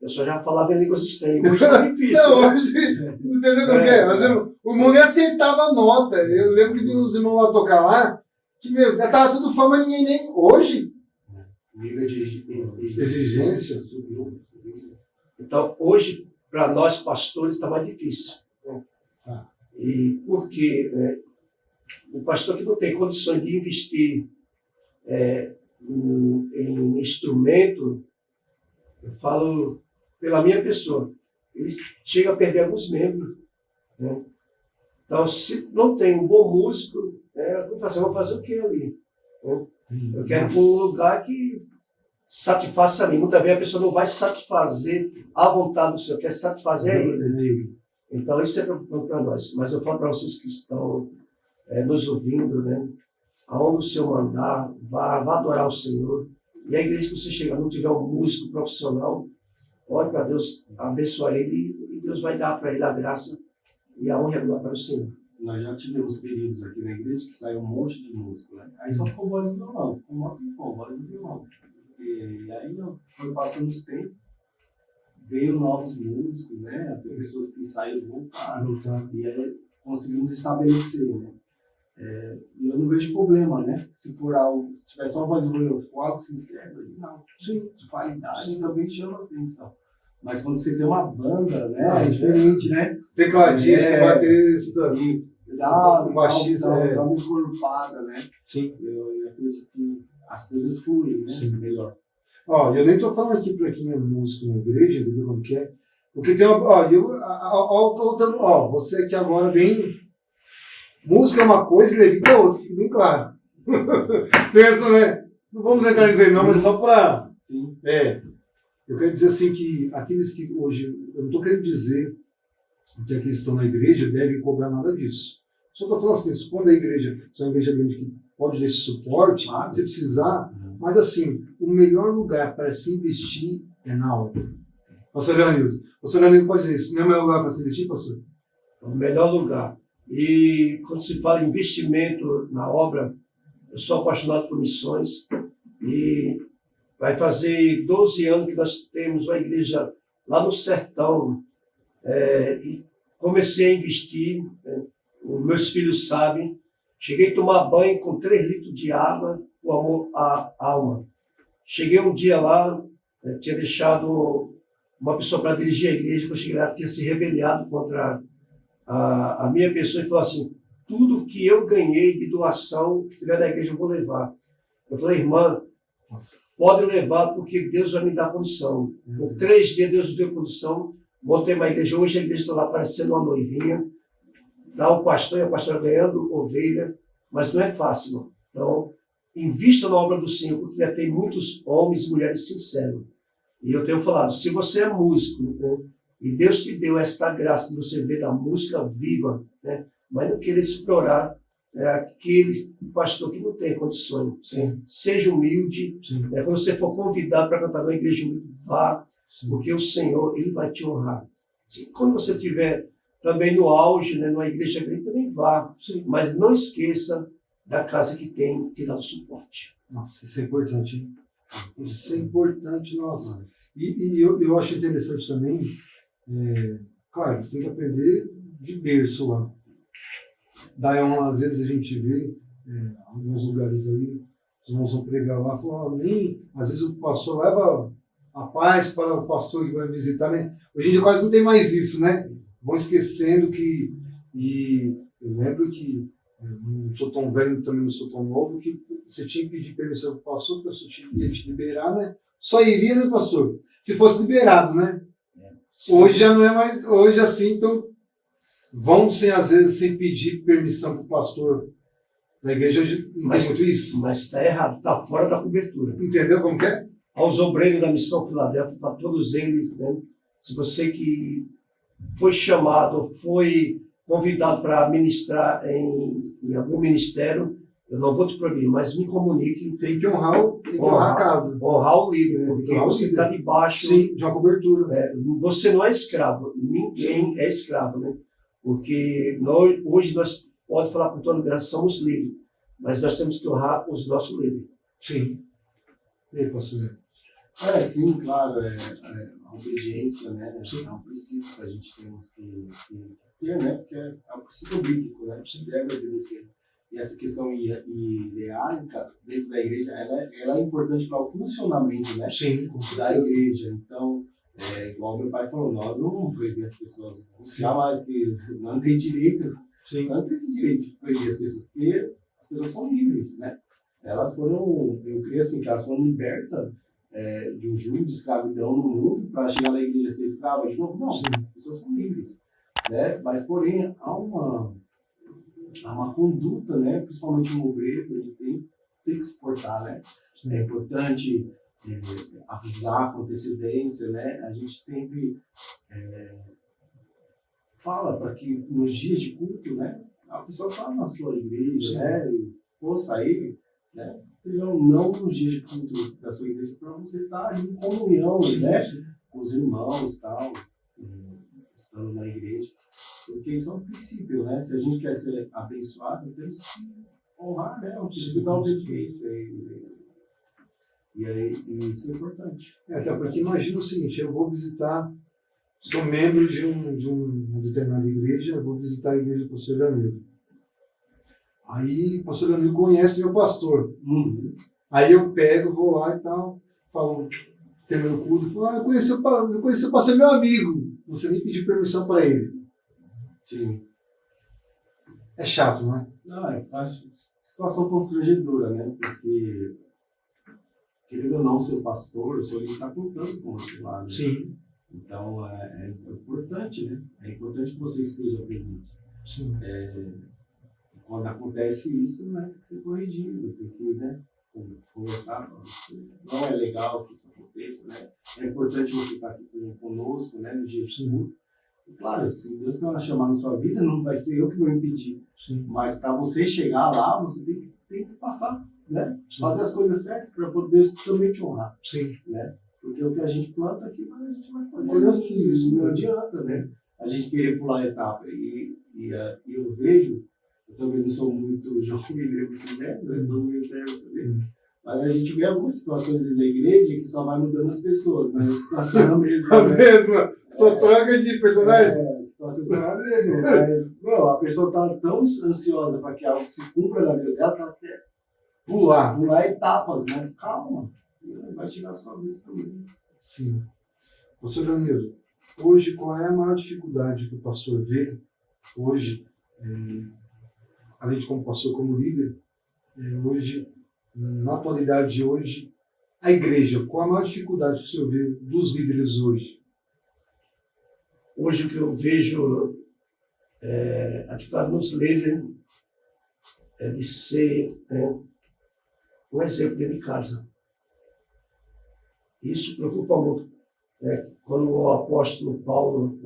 eu só já falava em línguas estranhas. Hoje está difícil. Não, hoje, não entendeu o que é? Mas o irmão nem acertava a nota. Eu lembro que vi os irmãos lá tocar lá, que estava tudo fã, mas ninguém nem. Hoje, nível de exigência subiu. Então, hoje, para nós pastores, está mais difícil. Né? E porque o pastor que não tem condições de investir em instrumento, eu falo pela minha pessoa, ele chega a perder alguns membros. Né? Então, se não tem um bom músico, eu vou fazer o que ali? Né? Eu quero ir para um lugar que satisfaça a mim. Muitas vezes a pessoa não vai satisfazer a vontade do Senhor, quer satisfazer ele. Então, isso é para nós. Mas eu falo para vocês que estão nos ouvindo, né? Aonde o Senhor mandar, vá adorar o Senhor. E a igreja que você chegar, não tiver um músico profissional, ore para Deus abençoar ele e Deus vai dar para ele a graça e a honra e a glória para o Senhor. Nós já tivemos períodos aqui na igreja que saiu um monte de músico, né? Aí só ficou voz do violão, ficou voz do violão. E aí foi passando os tempos, veio novos músicos, né? Tem pessoas que saíram e voltaram. E aí conseguimos estabelecer, né? E eu não vejo problema, né? Se tiver só voz do violão, for algo sincero, não, de qualidade também chama atenção. Mas quando você tem uma banda, né? É diferente, né? Tecladista, baterista, um baixista, dá uma encorpada, né? Sim. Eu acredito que as coisas fluem, né? Sim. Melhor. Eu nem estou falando aqui para quem é músico na igreja, entendeu como que é? Porque tem uma. Você aqui agora bem. Música é uma coisa e levita é outra, fica bem claro. Tem essa, né? Não vamos entrar nisso aí, não, mas só para. Sim. Eu quero dizer assim que aqueles que hoje. Eu não estou querendo dizer que aqueles que estão na igreja devem cobrar nada disso. Só estou falando assim, quando a igreja, se é uma igreja grande que pode dar esse suporte, se precisar. Mas assim, o melhor lugar para se investir é na obra. Pastor Leonildo pode dizer isso. Não é o melhor lugar para se investir, pastor? É o melhor lugar. E quando se fala em investimento na obra, eu sou apaixonado por missões e vai fazer 12 anos que nós temos uma igreja lá no sertão e comecei a investir, os meus filhos sabem, cheguei a tomar banho com 3 litros de água, o amor à alma. Cheguei um dia lá, tinha deixado uma pessoa para dirigir a igreja, quando eu cheguei lá, tinha se rebeliado contra a minha pessoa e falou assim, tudo que eu ganhei de doação que tiver na igreja eu vou levar. Eu falei, irmã, pode levar porque Deus vai me dar condição. Com 3 dias Deus me deu condição, montei uma igreja, hoje a igreja está lá parecendo uma noivinha, dá o pastor e a pastora ganhando ovelha, mas não é fácil, não. Então, invista na obra do Senhor, porque já tem muitos homens e mulheres sinceros. E eu tenho falado, se você é músico, né, e Deus te deu esta graça de você ver da música viva, né, mas não querer explorar é aquele pastor que não tem condições. Sim. Seja humilde. Sim. Quando você for convidado para cantar numa igreja humilde, vá, Sim. porque o Senhor ele vai te honrar. Quando você estiver também no auge, né, numa igreja grande, também vá. Sim. Mas não esqueça da casa que tem te dado suporte. Nossa, isso é importante, hein? Isso é importante, nossa. E eu acho interessante também, claro, você tem que aprender de berço lá. Daí, às vezes a gente vê, alguns lugares aí, os irmãos vão pregar lá, falam, às vezes o pastor leva a paz para o pastor que vai visitar, né? Hoje em dia quase não tem mais isso, né? Vão esquecendo que, e eu lembro que, não sou tão velho, também não sou tão novo, que você tinha que pedir permissão para o pastor, o pastor ia te liberar, né? Só iria, né, pastor? Se fosse liberado, né? Hoje já não é mais, hoje assim, então vão às vezes sem pedir permissão para o pastor da igreja, não tem muito isso? Mas está errado, está fora da cobertura. Entendeu como que é? Aos obreiros da Missão Filadélfia, para todos eles, né? Se você que foi chamado, foi convidado para ministrar em algum ministério, eu não vou te proibir, mas me comunique. Tem que honrar a casa. Honrar o líder, porque honrar o você líder. está debaixo. Sim, de uma cobertura. Você não é escravo, ninguém é escravo, né? Porque hoje nós podemos falar com toda liberação, somos livres, mas nós temos que honrar os nossos líderes. Sim. E aí, pastor? Sim, claro, a obediência, né? Sim. É um princípio que a gente temos que ter, né? Porque é um princípio bíblico, né? A gente deve obedecer. E essa questão hierárquica dentro da igreja, ela é importante para o funcionamento, né? Sim. Da igreja. Então, igual meu pai falou, nós não vamos proibir as pessoas, jamais, porque não tem direito, Sim. não tem esse direito de proibir as pessoas, porque as pessoas são livres, né? Elas foram, eu creio assim, que elas foram libertas de um jugo de escravidão no mundo para chegar na igreja e ser escrava de novo. Não, Sim. as pessoas são livres, né? Mas, porém, há uma conduta, né? Principalmente um obreiro, ele tem que suportar, né? Sim. É importante avisar com antecedência, né? A gente sempre fala para que nos dias de culto, né? A pessoa está na sua igreja, Sim. né? E for sair, né? Sejam não nos dias de culto da sua igreja, para você estar em comunhão, né? Com os irmãos e tal, estando na igreja. Porque isso é um princípio, né? Se a gente quer ser abençoado, temos que honrar, né? O princípio da obediência. E isso é importante. Até porque imagina o seguinte, eu vou visitar, sou membro de uma determinada igreja, eu vou visitar a igreja do pastor Danilo. Aí o pastor Danilo conhece meu pastor. Uhum. Aí eu pego, vou lá e tal, falo, termino o culto, falo, eu conheci o pastor, meu amigo. Você nem pediu permissão para ele. Sim. É chato, não é? Não, é situação constrangedora, né? Porque, querendo ou não, o seu pastor, o seu líder está contando com você lá, né? Sim. Então, é importante, né? É importante que você esteja presente. Sim. Quando acontece isso, né, tem que ser corrigido, tem que, né, conversar. Não é legal que isso aconteça, né? É importante você estar aqui conosco, né, no dia de culto. E claro, se Deus tem uma chamada na sua vida, não vai ser eu que vou impedir. Sim. Mas para você chegar lá, você tem que passar, né? Sim. Fazer as coisas certas para poder Deus também te honrar, Sim. né? Porque o que a gente planta aqui, a gente vai colher. Colher Isso não adianta, né? A gente querer pular a etapa. E eu vejo, eu também não sou muito jovem, muito velho, né? Estou no meio termo também. Mas a gente vê algumas situações dentro da igreja que só vai mudando as pessoas, né? A situação é a mesma. A mesma? Só troca de personagem? A situação é a mesma. Mas, a pessoa está tão ansiosa para que algo se cumpra na vida dela que ela quer pular etapas, mas calma. Vai chegar a sua vez também. Sim. Pastor Danilo, hoje qual é a maior dificuldade que o pastor vê hoje, além de como pastor, como líder, hoje, na atualidade de hoje, a igreja, qual a maior dificuldade que o senhor vê dos líderes hoje? Hoje o que eu vejo a dificuldade nos líderes é de ser um exemplo dentro de casa. Isso preocupa muito. Quando o apóstolo Paulo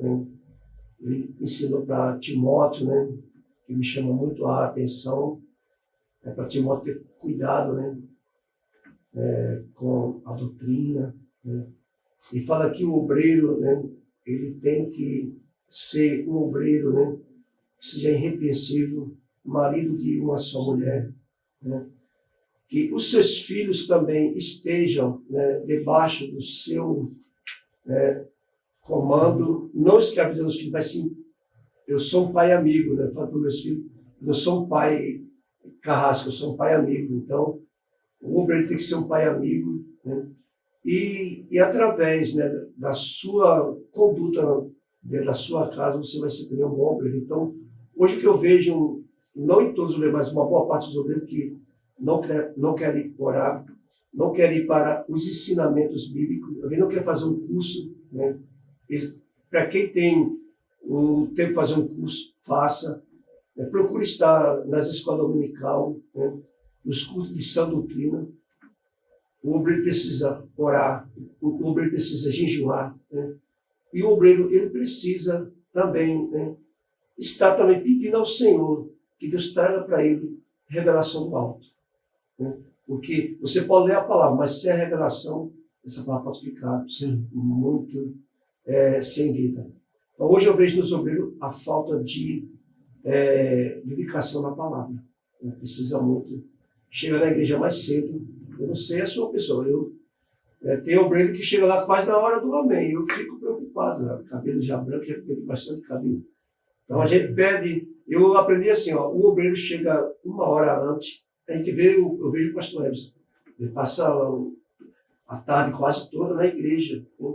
ele ensinou para Timóteo, né, que me chama muito a atenção, é para Timóteo ter cuidado, né, com a doutrina, né? E fala que o obreiro, né, ele tem que ser um obreiro, né, que seja irrepreensível, marido de uma só mulher, né? Que os seus filhos também estejam, né, debaixo do seu comando, não escravizando os filhos, mas sim, eu sou um pai amigo, né? Eu falo para os meus filhos, eu não sou um pai carrasco, eu sou um pai amigo. Então, o obreiro tem que ser um pai amigo, né? E através, né, da sua conduta dentro da sua casa, você vai ser também um bom obreiro. Então, hoje o que eu vejo, não em todos os obreiros, mas uma boa parte dos obreiros que não querem orar, não querem ir para os ensinamentos bíblicos, alguém não quer fazer um curso, né? Para quem tem o tempo de fazer um curso, faça. Procure estar nas escolas dominical, né, nos cursos de sã doutrina. O obreiro precisa orar, o obreiro precisa jejuar, né? E o obreiro ele precisa também, né, estar também pedindo ao Senhor que Deus traga para ele revelação do alto, né? Porque você pode ler a palavra, mas sem a revelação, essa palavra pode ficar muito sem vida. Então, hoje eu vejo nos obreiros a falta de dedicação na palavra. Precisa muito chegar na igreja mais cedo. Eu não sei a sua pessoa. Tem obreiro que chega lá quase na hora do amém. Eu fico preocupado. Né? Cabelo já branco, já perdi bastante cabelo. Então a gente pede. Eu aprendi assim: ó, o obreiro chega uma hora antes. A gente vê, eu vejo o pastor Ebson. Ele passa a tarde quase toda na igreja. Né?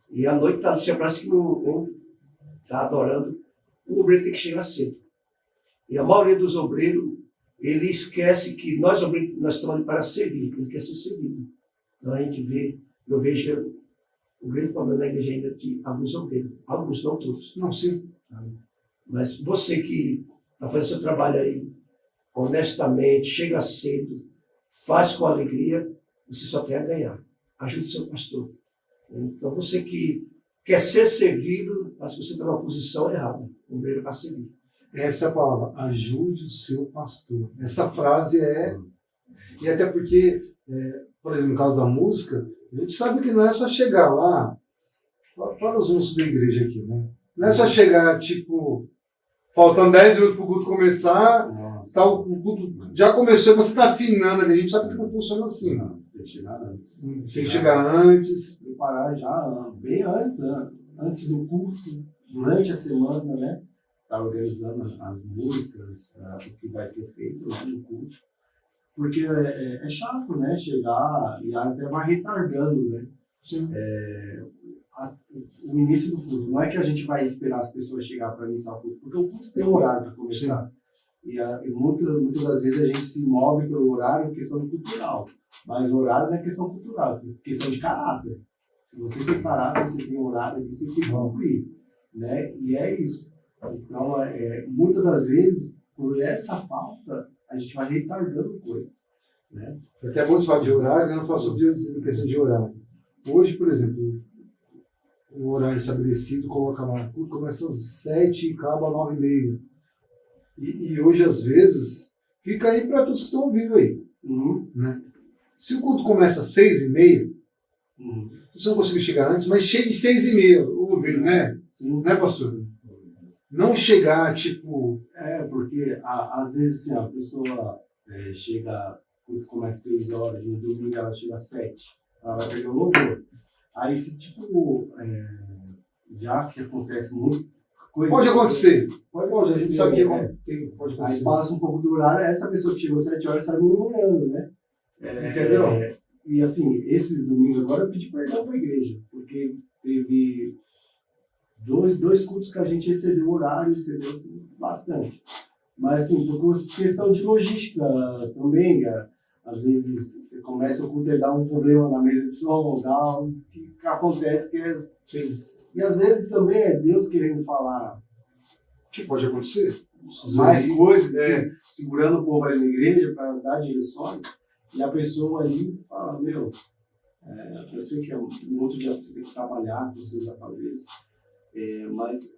E à noite parece que não está adorando. O obreiro tem que chegar cedo. E a maioria dos obreiros, ele esquece que nós obreiros, nós estamos ali para servir. Ele quer ser servido. Então a gente vê, eu vejo o grande problema da igreja ainda de alguns obreiros. Alguns, não todos. Não, sim. Mas você que está fazendo seu trabalho aí, honestamente, chega cedo, faz com alegria, você só tem a ganhar. Ajude o seu pastor. Então você que quer ser servido, mas você está numa posição errada. O obreiro vai servir. Essa é a palavra, ajude o seu pastor. Essa frase e até porque, por exemplo, no caso da música, a gente sabe que não é só chegar lá, para os músicos da igreja aqui, né? Não é só chegar, tipo, faltando 10 minutos para o culto começar, o culto já começou e você está afinando ali. A gente sabe que não funciona assim. Não, tem que chegar antes. Tem que chegar antes. Preparar já bem antes do culto, durante a semana, né? Tá organizando as músicas, o que vai ser feito lá no culto. Porque é chato, né? Chegar e até vai retardando, né? O início do culto. Não é que a gente vai esperar as pessoas chegar para iniciar o culto, porque o culto tem um horário para começar. E muitas das vezes a gente se move pelo horário em questão cultural. Mas o horário não é questão cultural, é questão de caráter. Se você tem caráter, você tem horário, você tem que cumprir. Né? E é isso. Então, muitas das vezes, por essa falta, a gente vai retardando coisas. Né? Foi até bom de falar de horário, né? Não falar sobre questão de horário. Hoje, por exemplo, o horário estabelecido coloca lá, começa às 7 e acaba às 9h30. E hoje, às vezes, fica aí para todos que estão ouvindo aí. Né? Se o culto começa às 6h30, você não conseguiu chegar antes, mas chega de 6h30, ouvindo, né? Sim. Né, pastor? Não chegar, tipo... Porque às vezes assim, a pessoa chega, quando começa às 6 horas, no domingo ela chega às 7, ela vai perder o louvor. Aí se tipo, já que acontece muito coisa... Pode acontecer. Pode a gente sabe que pode acontecer. Aí passa um pouco do horário, essa pessoa que chegou às 7 horas sai murmurando, né? Entendeu? E assim, esses domingos agora eu pedi perdão para a igreja, porque teve dois cultos que a gente recebeu horário, recebeu assim, bastante. Mas assim, por questão de logística também, às vezes você começa a culto e dá um problema na mesa de som, dá o que acontece que é... Sim. E às vezes também é Deus querendo falar. Que pode acontecer. Mais coisas, segurando o povo ali na igreja para dar direções. E a pessoa ali fala, eu sei que um outro dia você tem que trabalhar, você já fazer isso. Mas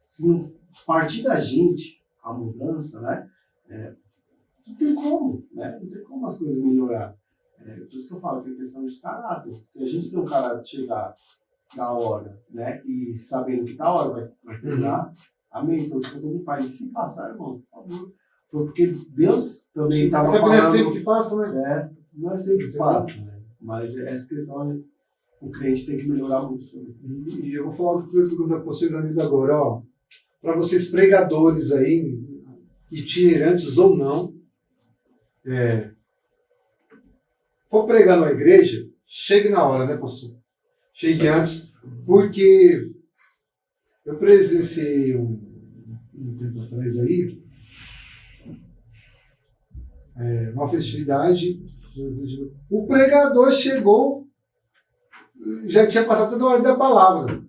se não partir da gente, a mudança, né? Não tem como, né? Não tem como as coisas melhorar. Por isso que eu falo que é questão de caráter. Se a gente tem um caráter de chegar na hora, né? E sabendo que da hora vai terminar, amém. Então, eu tô com paz. E se passar, irmão, por favor. Foi porque Deus também estava falando. Não é sempre que passa, né? Não é sempre que passa, né? Mas essa questão, o crente tem que melhorar muito. E eu vou falar o que eu pergunto para você, Danilo, agora, ó. Para vocês pregadores aí, itinerantes ou não, for pregar numa igreja, chegue na hora, né, pastor? Chegue antes, porque eu presenciei um tempo atrás aí, uma festividade, o pregador chegou, já tinha passado toda a hora da palavra.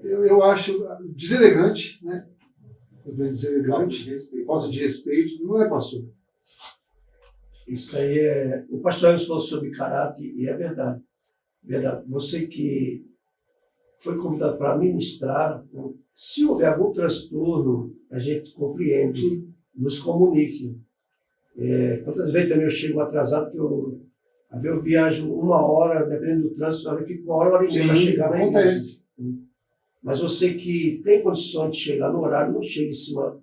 Eu acho deselegante, né? Deselegante, falta de respeito, não é, pastor? Isso aí o pastor Emerson falou sobre caráter e é verdade. Verdade. Você que foi convidado para ministrar, se houver algum transtorno, a gente compreende, nos comunique. Quantas vezes também eu chego atrasado, que eu viajo 1 hora, dependendo do trânsito, eu fico 1 hora e meia para chegar na igreja. Acontece. Mas você que tem condições de chegar no horário, não chegue em cima.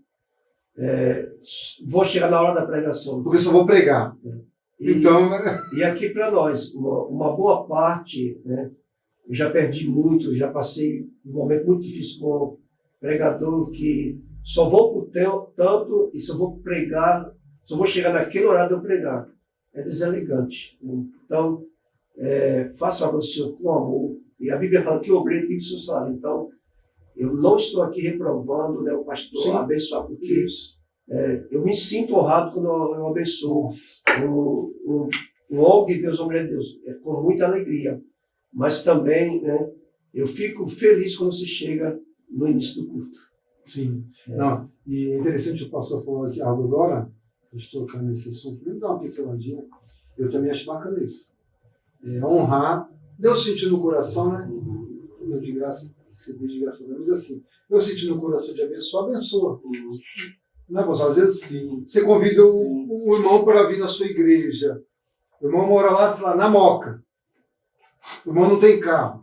Vou chegar na hora da pregação. Porque eu só vou pregar. Então, e aqui para nós, uma boa parte, né, eu já perdi muito, já passei um momento muito difícil com o pregador que só vou por tanto e só vou pregar, só vou chegar naquele horário de eu pregar. É deselegante. Então, faça a obra do Senhor com amor. E a Bíblia fala que o obreiro tem o seu salário. Então, eu não estou aqui reprovando, né, o pastor abençoar, porque eu me sinto honrado quando eu abençoo um homem de Deus, uma mulher de Deus, com muita alegria. Mas também, né, eu fico feliz quando você chega no início do culto. Sim. Não, e é interessante o pastor falou aqui algo agora, a gente tocando nesse assunto, vamos dar uma pinceladinha. Eu também acho bacana isso. Honrar, Deus sentiu no coração, né? Eu de graça, receber de graça, mas assim, eu senti no coração de abençoar, abençoa. Não é, pastor? Às vezes você convida um irmão para vir na sua igreja. O irmão mora lá, sei lá, na Moca. O irmão não tem carro.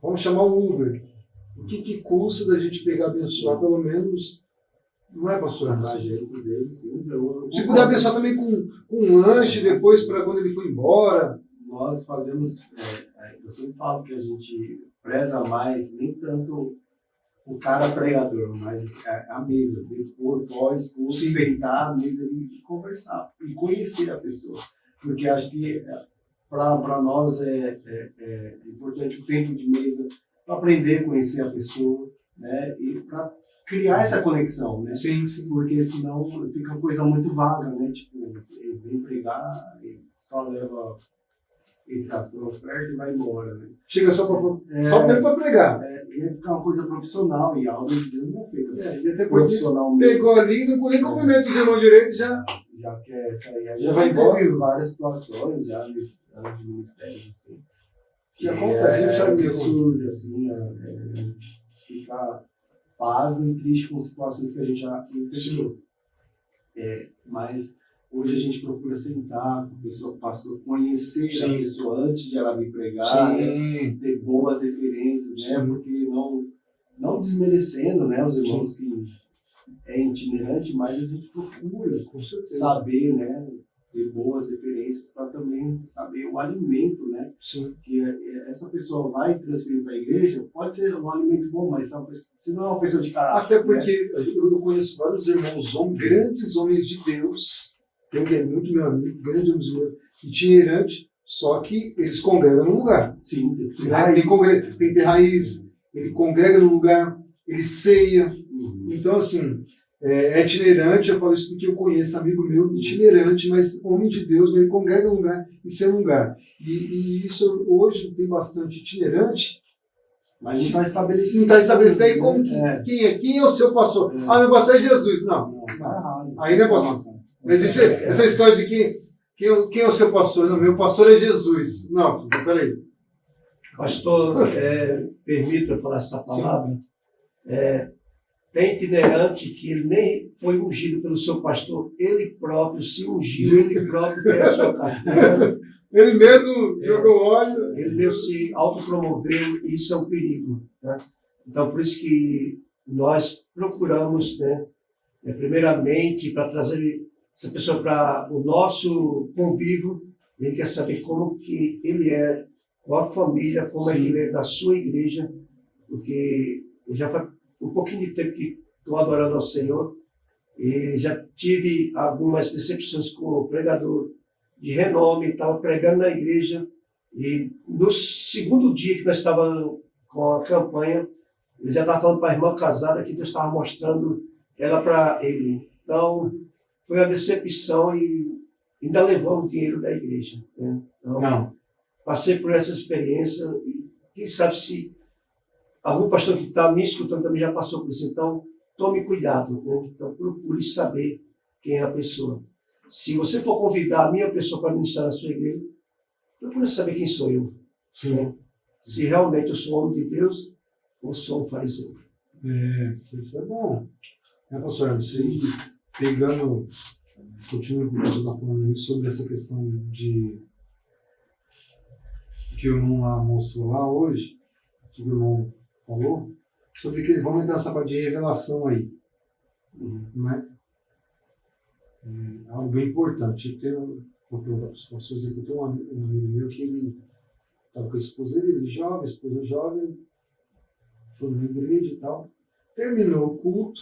Vamos chamar um Uber. O que custa da gente pegar abençoar, pelo menos, não é, pastor? Se puder abençoar também com um lanche depois, para quando ele for embora. Nós fazemos, eu sempre falo que a gente preza mais, nem tanto o cara pregador, mas a mesa, depois, pós-curso, sentar à mesa e conversar, e conhecer a pessoa. Porque acho que para nós é importante o tempo de mesa para aprender a conhecer a pessoa, né? E para criar essa conexão, né? Sim. Porque senão fica uma coisa muito vaga, né? Tipo, você vem pregar e só leva entre as duas ofertas e vai embora, né? Chega só para pregar. Ia ficar uma coisa profissional e a obra de Deus não é feita. E até profissionalmente. Pegou ali, não nem cumprimenta os irmãos direito, já quer sair. Já vai embora. Teve várias situações já anos de ministério, assim. Que acontece, a gente sabe absurdo, assim, ficar pasmo e triste com situações que a gente já enfrentou. Mas hoje a gente procura sentar com a pessoa, pastor, conhecer a pessoa antes de ela vir pregar, né? Ter boas referências, né? Porque não desmerecendo, né, os irmãos que é itinerante, mas a gente procura saber, né, ter boas referências para também saber o alimento, né? Sim. Que essa pessoa vai transferir para a igreja, pode ser um alimento bom, mas se não é uma pessoa de caráter. Até porque eu conheço vários irmãos, grandes homens de Deus, tem um que é muito meu amigo, grande homem de Deus, itinerante, só que eles congregam num lugar. Sim, tem que ter raiz, ele congrega num lugar, ele ceia. Então, assim, é itinerante, eu falo isso porque eu conheço amigo meu, itinerante, mas homem de Deus, mas ele congrega num lugar e ceia num lugar. E isso hoje tem bastante itinerante, mas não está estabelecido. Não está estabelecido. Aí como quem é o seu pastor? Meu pastor é Jesus. Não. Aí não é pastor. Mas essa história de quem é o seu pastor? Não, meu pastor é Jesus. Não, peraí. Pastor, permita eu falar essa palavra. Tem itinerante que ele nem foi ungido pelo seu pastor, ele próprio se ungiu, ele próprio fez a sua carteira. Ele mesmo jogou óleo. Ele mesmo se autopromoveu, e isso é um perigo. Né? Então, por isso que nós procuramos, né, primeiramente, para trazer essa pessoa para o nosso convívio, a gente quer saber como que ele é, qual a família, como é que ele é da sua igreja, porque já faz um pouquinho de tempo que estou adorando ao Senhor e já tive algumas decepções com o pregador de renome, estava pregando na igreja e no segundo dia que nós estávamos com a campanha, ele já estava falando para a irmã casada que Deus estava mostrando ela para ele. Então, foi uma decepção e ainda levou o dinheiro da igreja. Né? Então, Não. passei por essa experiência e quem sabe se algum pastor que está me escutando também já passou por isso. Então, tome cuidado. Né? Então, procure saber quem é a pessoa. Se você for convidar a minha pessoa para ministrar na sua igreja, procure saber quem sou eu. Sim. Né? Se realmente eu sou homem de Deus ou sou um fariseu. Isso é bom. Pastor, você pegando, continua com o que você está falando aí sobre essa questão de que o irmão lá mostrou lá hoje, que o irmão falou, sobre que vamos entrar nessa parte de revelação aí. Né? É algo bem importante. Vou perguntar para os pastores aqui, eu tenho um amigo meu que ele estava com a esposa dele, jovem, a esposa jovem, foi na igreja e tal. Terminou o culto,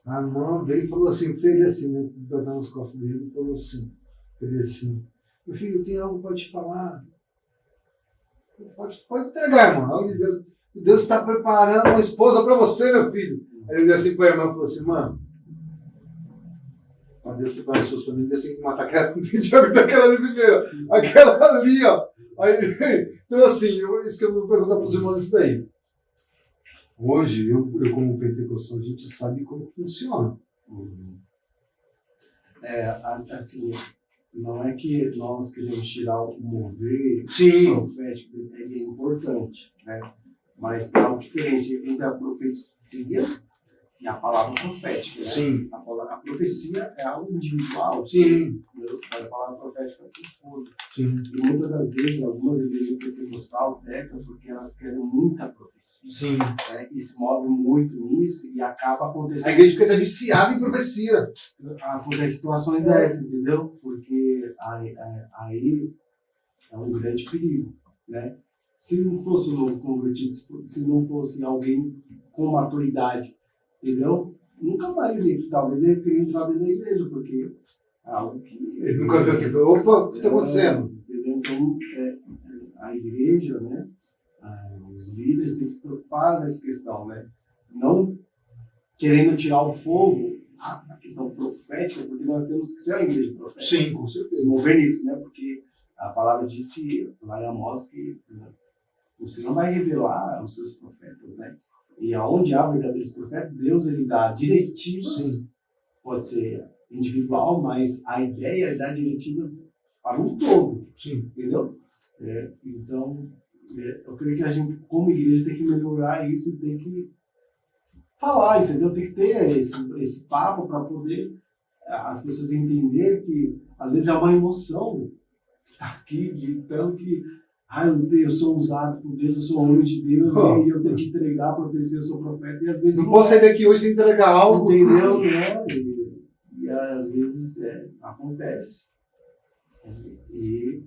a irmã veio e falou assim para ele assim, né, batendo nas costas dele, e falou assim, para ele assim, meu filho, eu tenho algo para te falar. Pode entregar, irmão. Algo de Deus. Deus está preparando uma esposa para você, meu filho. Aí ele deu assim para a irmã e falou assim, mano, para Deus preparar as suas famílias, Deus tem que matar aquela ali primeiro. Aquela ali, ó. Aí, então, assim, isso que eu vou perguntar para os irmãos isso daí. Hoje, eu como pentecostal, a gente sabe como funciona. Assim, não é que nós queremos tirar o mover profético, ele é importante, né? Mas é algo diferente entre a profecia e a palavra profética, né? Sim. A profecia é algo individual. Sim. A palavra profética é tudo. Sim. E muitas das vezes, algumas igrejas pentecostais pecam porque elas querem muita profecia. Sim. Né? E se movem muito nisso e acaba acontecendo. A igreja fica viciada em profecia. Acontece situações dessas, entendeu? Porque aí é um grande perigo, né? Se não fosse um novo convertido, se não fosse alguém com maturidade, entendeu? Nunca mais talvez ele queria entrar dentro da igreja, porque é algo que... Ele nunca viu aquilo. Opa, o que está acontecendo? Entendeu? Então, a igreja, né? Os líderes têm que se preocupar nessa questão, né? Não querendo tirar o fogo na questão profética, porque nós temos que ser uma igreja profética. Sim, com certeza. Se mover nisso, né? Porque a palavra diz que, lá em Amós, que o Senhor vai revelar os seus profetas, né? E aonde há verdadeiros profetas, Deus ele dá diretivas, Sim. Pode ser individual, mas a ideia é dar diretivas para um todo, Sim. entendeu? Então, eu creio que a gente, como igreja, tem que melhorar isso e tem que falar, entendeu? Tem que ter esse papo para poder as pessoas entenderem que, às vezes, é uma emoção estar aqui, gritando que eu sou usado por Deus, eu sou homem de Deus, e eu tenho que entregar a profecia, eu sou profeta, e às vezes não posso sair daqui hoje e entregar algo. Entendeu? Né? E às vezes acontece. E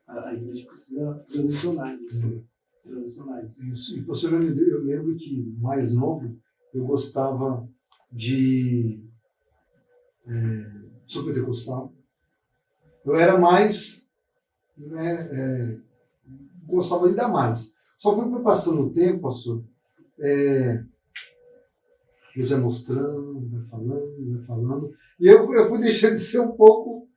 a gente precisa transicionar isso. Isso. E, pastor, eu lembro que, mais novo, eu gostava de... sou pentecostal. Eu era mais... gostava ainda mais. Só foi passando o tempo, pastor, Deus vai mostrando, vai falando, e eu fui deixando de ser um pouco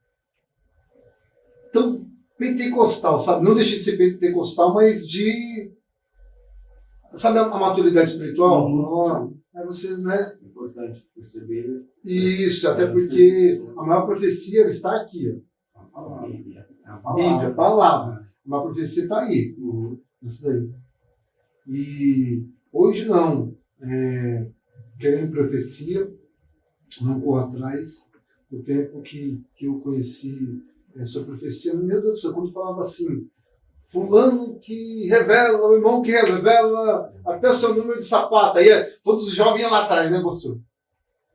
tão pentecostal, sabe? Não deixei de ser pentecostal, mas de... Sabe a maturidade espiritual? Aí você, né? É importante perceber. Isso, até porque a maior profecia está aqui, ó. A Bíblia. Bíblia, a palavra. A maior profecia está aí. Isso daí. E hoje não. querendo profecia, não corro atrás. O tempo que eu conheci sua profecia, meu Deus do céu, quando falava assim, fulano que revela, o irmão que revela até o seu número de sapato. Aí todos os jovens iam lá atrás, né, pastor?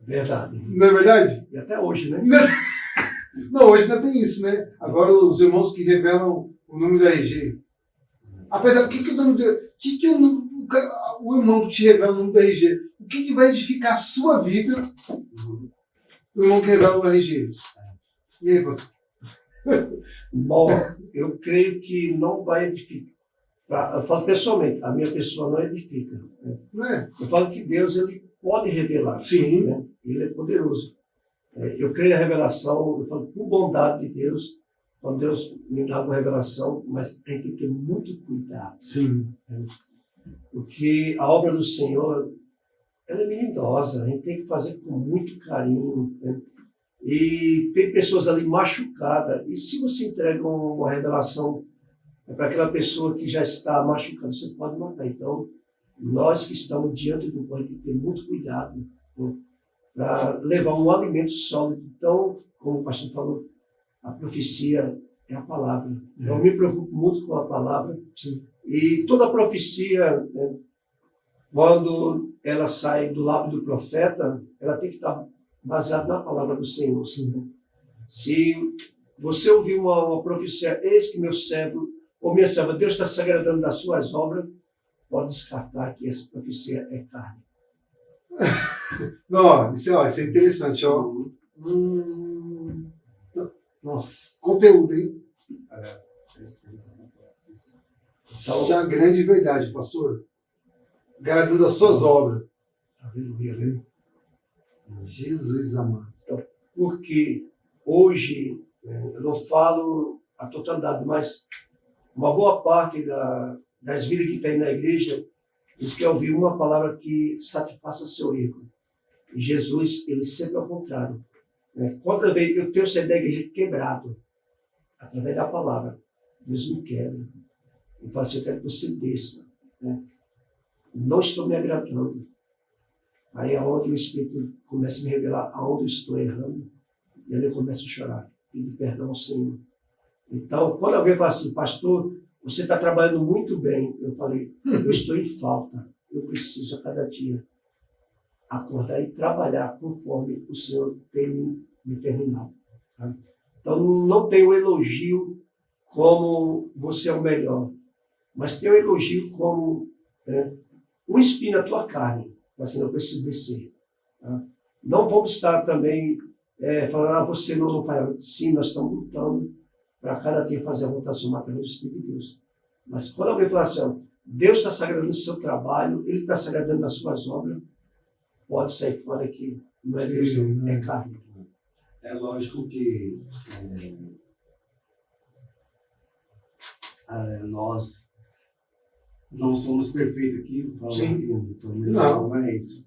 Verdade. Não é verdade? E até hoje, né? Não, hoje ainda tem isso, né? Agora os irmãos que revelam o número do RG. Apesar, o irmão que te revela o número do RG, o que vai edificar a sua vida? O irmão que revela o RG. E aí, pastor? Bom, eu creio que não vai edificar. Eu falo pessoalmente, a minha pessoa não edifica. Né? Não é? Eu falo que Deus ele pode revelar. Sim. Né? Ele é poderoso. Eu creio na revelação, eu falo por bondade de Deus, quando Deus me dá uma revelação, mas a gente tem que ter muito cuidado. Sim. Né? Porque a obra do Senhor, ela é melindrosa, a gente tem que fazer com muito carinho. Né? E tem pessoas ali machucadas. E se você entrega uma revelação para aquela pessoa que já está machucada, você pode matar. Então, nós que estamos diante do Pai, tem que ter muito cuidado, né, para levar um alimento sólido. Então, como o pastor falou, a profecia é a palavra. Então, eu me preocupo muito com a palavra. Sim. E toda profecia, né, quando ela sai do lábio do profeta, ela tem que estar baseada na palavra do Senhor. Sim, né? Se você ouvir uma profecia, eis que meu servo ou minha serva, Deus está se agradando das suas obras, pode descartar que essa profecia é carne. Não, isso é interessante, ó. Nossa, conteúdo, hein? Isso é uma grande verdade, pastor. Agradando as suas obras. Aleluia, né? Jesus amado. Então, porque hoje, eu não falo a totalidade, mas uma boa parte das vidas que tem na igreja, eles querem ouvir uma palavra que satisfaça seu ego. E Jesus, ele sempre ao contrário. Quantas vezes eu tenho saído da igreja quebrado, através da palavra, Deus me quebra. E fala assim, eu quero que você desça. Né? Não estou me agradando. Aí é onde o Espírito começa a me revelar aonde eu estou errando. E aí eu começo a chorar, pedir perdão ao Senhor. Então, quando alguém fala assim, pastor, você está trabalhando muito bem, eu falei, eu estou em falta. Eu preciso a cada dia acordar e trabalhar conforme o Senhor tem me determinado. Tá? Então, não tem um elogio como você é o melhor, mas tem um elogio como um espinho na tua carne. Assim, eu preciso descer. Tá? Não vamos estar também falando, você não faz. Sim, nós estamos lutando para cada dia fazer a votação através do Espírito de Deus. Mas quando alguém fala assim, ó, Deus está se agradando no seu trabalho, Ele está se agradando nas suas obras, pode sair fora que não é Deus, não, é carne. É lógico que nós não somos perfeitos aqui, não é isso.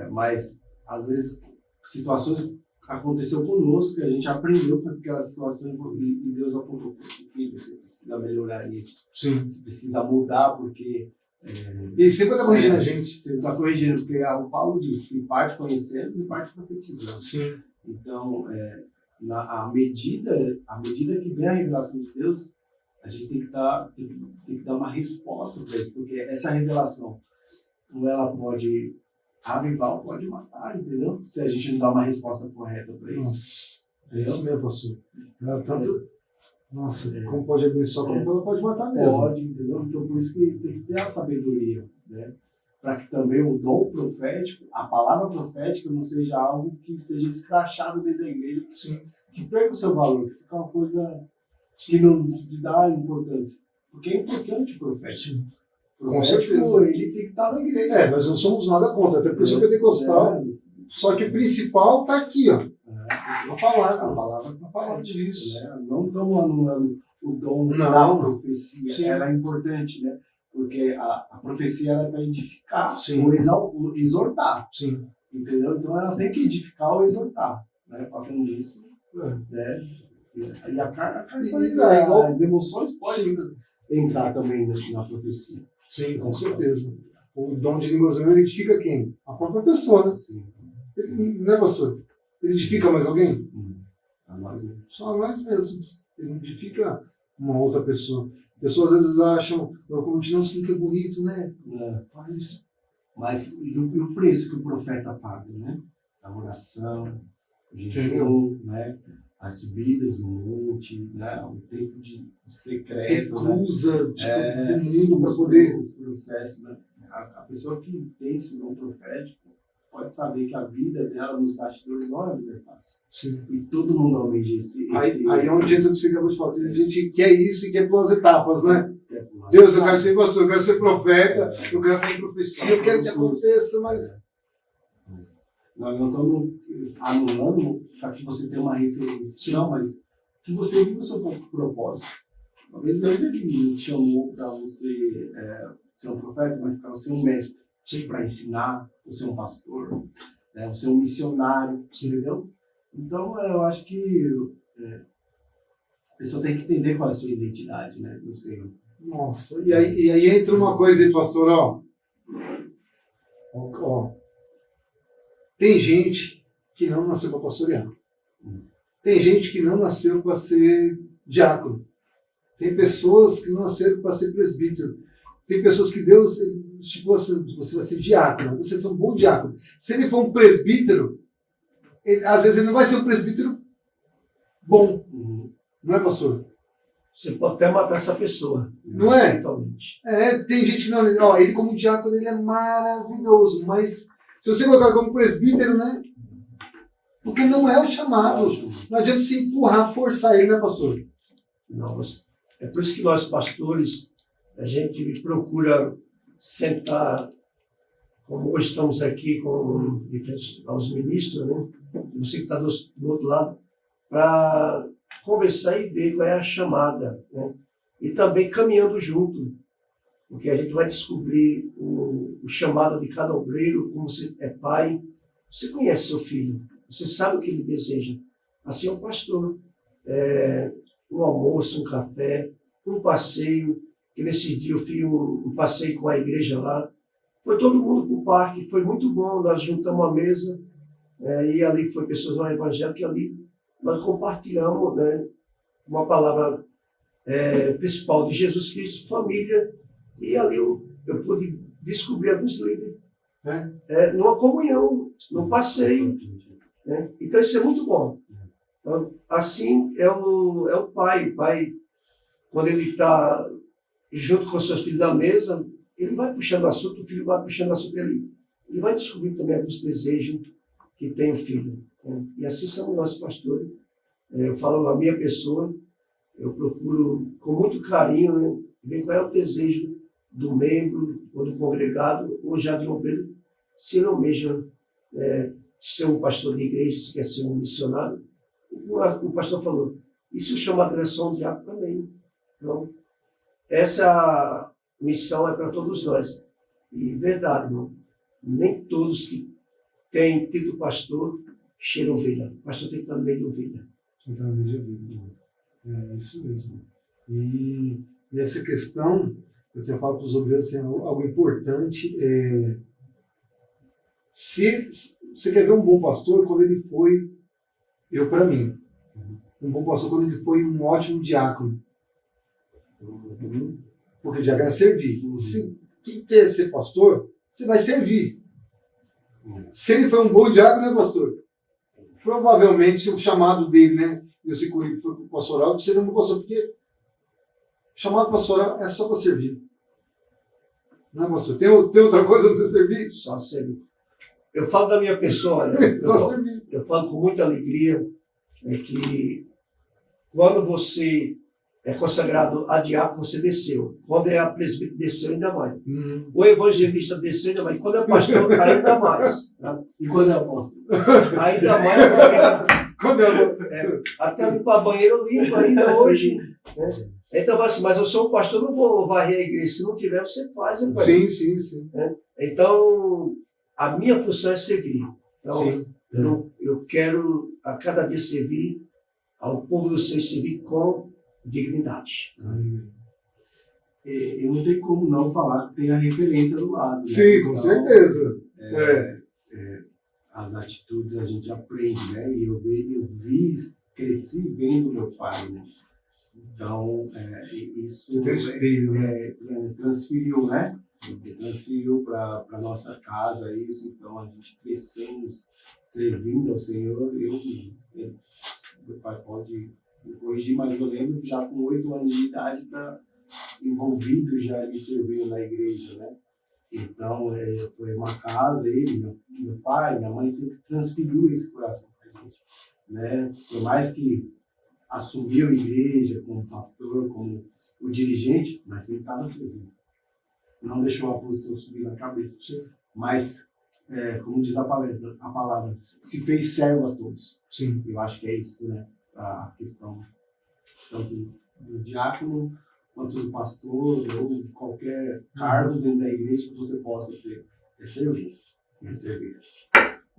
Mas, às vezes, situações aconteceram conosco que a gente aprendeu com aquela situação e Deus apontou, filho, você precisa melhorar isso. Sim. Você precisa mudar, porque... Ele sempre está corrigindo a gente. Sempre está corrigindo, porque o Paulo diz que parte conhecemos e parte profetizamos. Sim. Então, à medida que vem a revelação de Deus, a gente tem que dar uma resposta para isso, porque essa revelação, ou ela pode avivar ou pode matar, entendeu? Se a gente não dá uma resposta correta para isso. Nossa, é isso mesmo, pastor. Ela tanto... Nossa, como pode abençoar, como ela pode matar mesmo. Pode, entendeu? Então, por isso que tem que ter a sabedoria, né? Para que também o dom profético, a palavra profética, não seja algo que seja escrachado dentro da igreja, que perca o seu valor, que fica uma coisa que não se dá importância. Porque é importante o profético. Com certeza. Ele tem que estar na igreja. Nós não somos nada contra, até por isso é pentecostal. Só que o principal está aqui, ó. Para falar, a palavra para falar disso. Né? Não estamos anulando o dom da profecia. Sim. Ela é importante, né? Porque a profecia ela é para edificar ou exortar. Sim. Entendeu? Então ela tem que edificar ou exortar. Né? Passando disso. Né? E a carne, as emoções podem entrar também na profecia. Sim, com certeza. O dom de línguas ele edifica quem? A própria pessoa, né? Sim. Ele, não é, pastor? Ele edifica mais alguém? A nós mesmos. Só nós mesmos. Ele não edifica uma outra pessoa. Pessoas às vezes acham, como te não que é bonito, né? É. Faz isso. Mas e o preço que o profeta paga, né? A oração, o jejum, Entendeu? né? As subidas no monte, né? O tempo de secreto, né? Recusa do mundo para poder. Os processos, né? A pessoa que tem esse dom profético pode saber que a vida dela nos bastidores não é uma vida fácil. Sim. E todo mundo almeja esse... Aí é onde entra o que você acabou de falar. Tem gente que quer isso e quer pelas etapas, né? quer pular. Deus, eu quero ser pastor, eu quero ser profeta, eu quero fazer profecia, eu quero que aconteça, mas. Nós não estamos anulando para que você tenha uma referência. Sim. Não, mas que você viva o seu propósito. Talvez Deus ele te chamou para você ser um profeta, mas para você ser um mestre, para ensinar, para ser um pastor, né, para ser um missionário, entendeu? Então, eu acho que a pessoa tem que entender qual é a sua identidade, né, no Senhor. Nossa, e aí entra uma coisa aí, pastor, ó. Tem gente que não nasceu para pastorear. Tem gente que não nasceu para ser diácono. Tem pessoas que não nasceram para ser presbítero. Tem pessoas que Deus, tipo assim, você vai ser diácono, vocês são um bom diácono. Se ele for um presbítero, às vezes ele não vai ser um presbítero bom. Não é, pastor? Você pode até matar essa pessoa. Não é? Totalmente. Tem gente que não. Ó, ele como diácono, ele é maravilhoso, mas se você colocar como presbítero, né? Porque não é o chamado. Não adianta se empurrar, forçar ele, né, pastor? Não, é por isso que nós, pastores, a gente procura sentar, como hoje estamos aqui com diferentes aos ministros, né? Você que está do outro lado, para conversar e ver qual é a chamada, né? E também caminhando junto, porque a gente vai descobrir o chamado de cada obreiro, como você é pai, você conhece seu filho, você sabe o que ele deseja. Assim é o pastor. Um almoço, um café, um passeio, que nesses dias eu fiz um passeio com a igreja lá, foi todo mundo para o parque, foi muito bom, nós juntamos a mesa, e ali foi pessoas no evangelho, que ali nós compartilhamos, né, uma palavra principal de Jesus Cristo, família, e ali eu pude descobrir alguns líderes, numa comunhão, num passeio, né? Então isso é muito bom. Então, assim é o pai. O pai, quando ele está junto com seus filhos na mesa, ele vai puxando assunto, o filho vai puxando assunto dele. Ele vai descobrir também alguns desejos que tem o filho. Né? E assim são nossos pastores. Eu falo a minha pessoa, eu procuro com muito carinho, né, ver qual é o desejo do membro, ou do congregado, ou já de um obreiro, se ele almeja ser um pastor de igreja, se quer ser um missionário. O pastor falou, e se o chamado é só um diácono também? Então, essa missão é para todos nós. E verdade, irmão, nem todos que têm título pastor cheiram ovelha. O pastor tem que estar no meio de ovelha. Então, no meio de ovelha. É isso mesmo. E essa questão, eu tenho falado para os obreiros, assim, algo importante. Se você quer ver um bom pastor, quando ele foi, para mim, um bom pastor quando ele foi um ótimo diácono. Porque diácono é servir. Se quem quer ser pastor, você vai servir. Se ele foi um bom diácono, né, pastor? Provavelmente o chamado dele, né, esse currículo foi para o pastoral, seria um bom pastor, porque o chamado pastoral é só para servir. Não é, pastor? Tem outra coisa para você servir? Só servir. Eu falo da minha pessoa, né? Eu falo com muita alegria que quando você é consagrado a diácono, você desceu. Quando é a presbítero, desceu ainda mais. O evangelista desceu ainda mais. Quando é pastor, ainda mais. Tá? E quando é apóstolo? Ainda mais. Quando é até limpar banheiro eu limpo ainda hoje. Né? Então, assim, mas eu sou um pastor, não vou varrer a igreja. Se não tiver, você faz. Né, sim. Né? Então, a minha função é servir. Então, eu quero a cada dia servir ao povo do Senhor, servir com dignidade. eu não tenho como não falar que tem a referência do lado. Né? Sim, com certeza. As atitudes a gente aprende, né? E eu cresci vendo meu pai, né? Então, isso transferiu, né? Transferiu para a nossa casa isso. Então, a gente crescemos servindo ao Senhor. Meu pai pode me corrigir, mas eu lembro já com 8 anos de idade envolvido já ali servindo na igreja, né? Então, foi uma casa, meu pai, minha mãe sempre transferiu esse coração para a gente, né? Por mais que assumiu a igreja como pastor, como o dirigente, mas sempre estava servindo. Não deixou a posição subir na cabeça. Mas, como diz a palavra, se fez servo a todos. Sim. Eu acho que é isso, né? A questão tanto do diácono, quanto do pastor, ou de qualquer cargo dentro da igreja que você possa ter. É servir. É servir.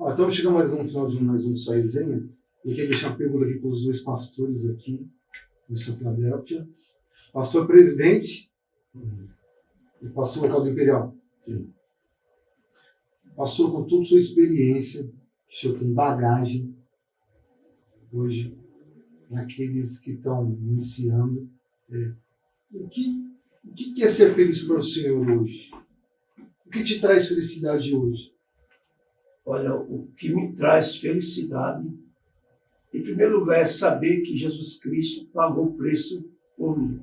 Então chegamos mais no final de mais um Só Resenha. Eu queria deixar uma pergunta aqui para os 2 pastores aqui, em São Filadélfia. Pastor presidente e pastor local do Imperial. Sim. Pastor, com toda a sua experiência, que o senhor tem bagagem hoje, naqueles que estão iniciando, o que é ser feliz para o Senhor hoje? O que te traz felicidade hoje? Olha, o que me traz felicidade, em primeiro lugar, é saber que Jesus Cristo pagou o preço por mim.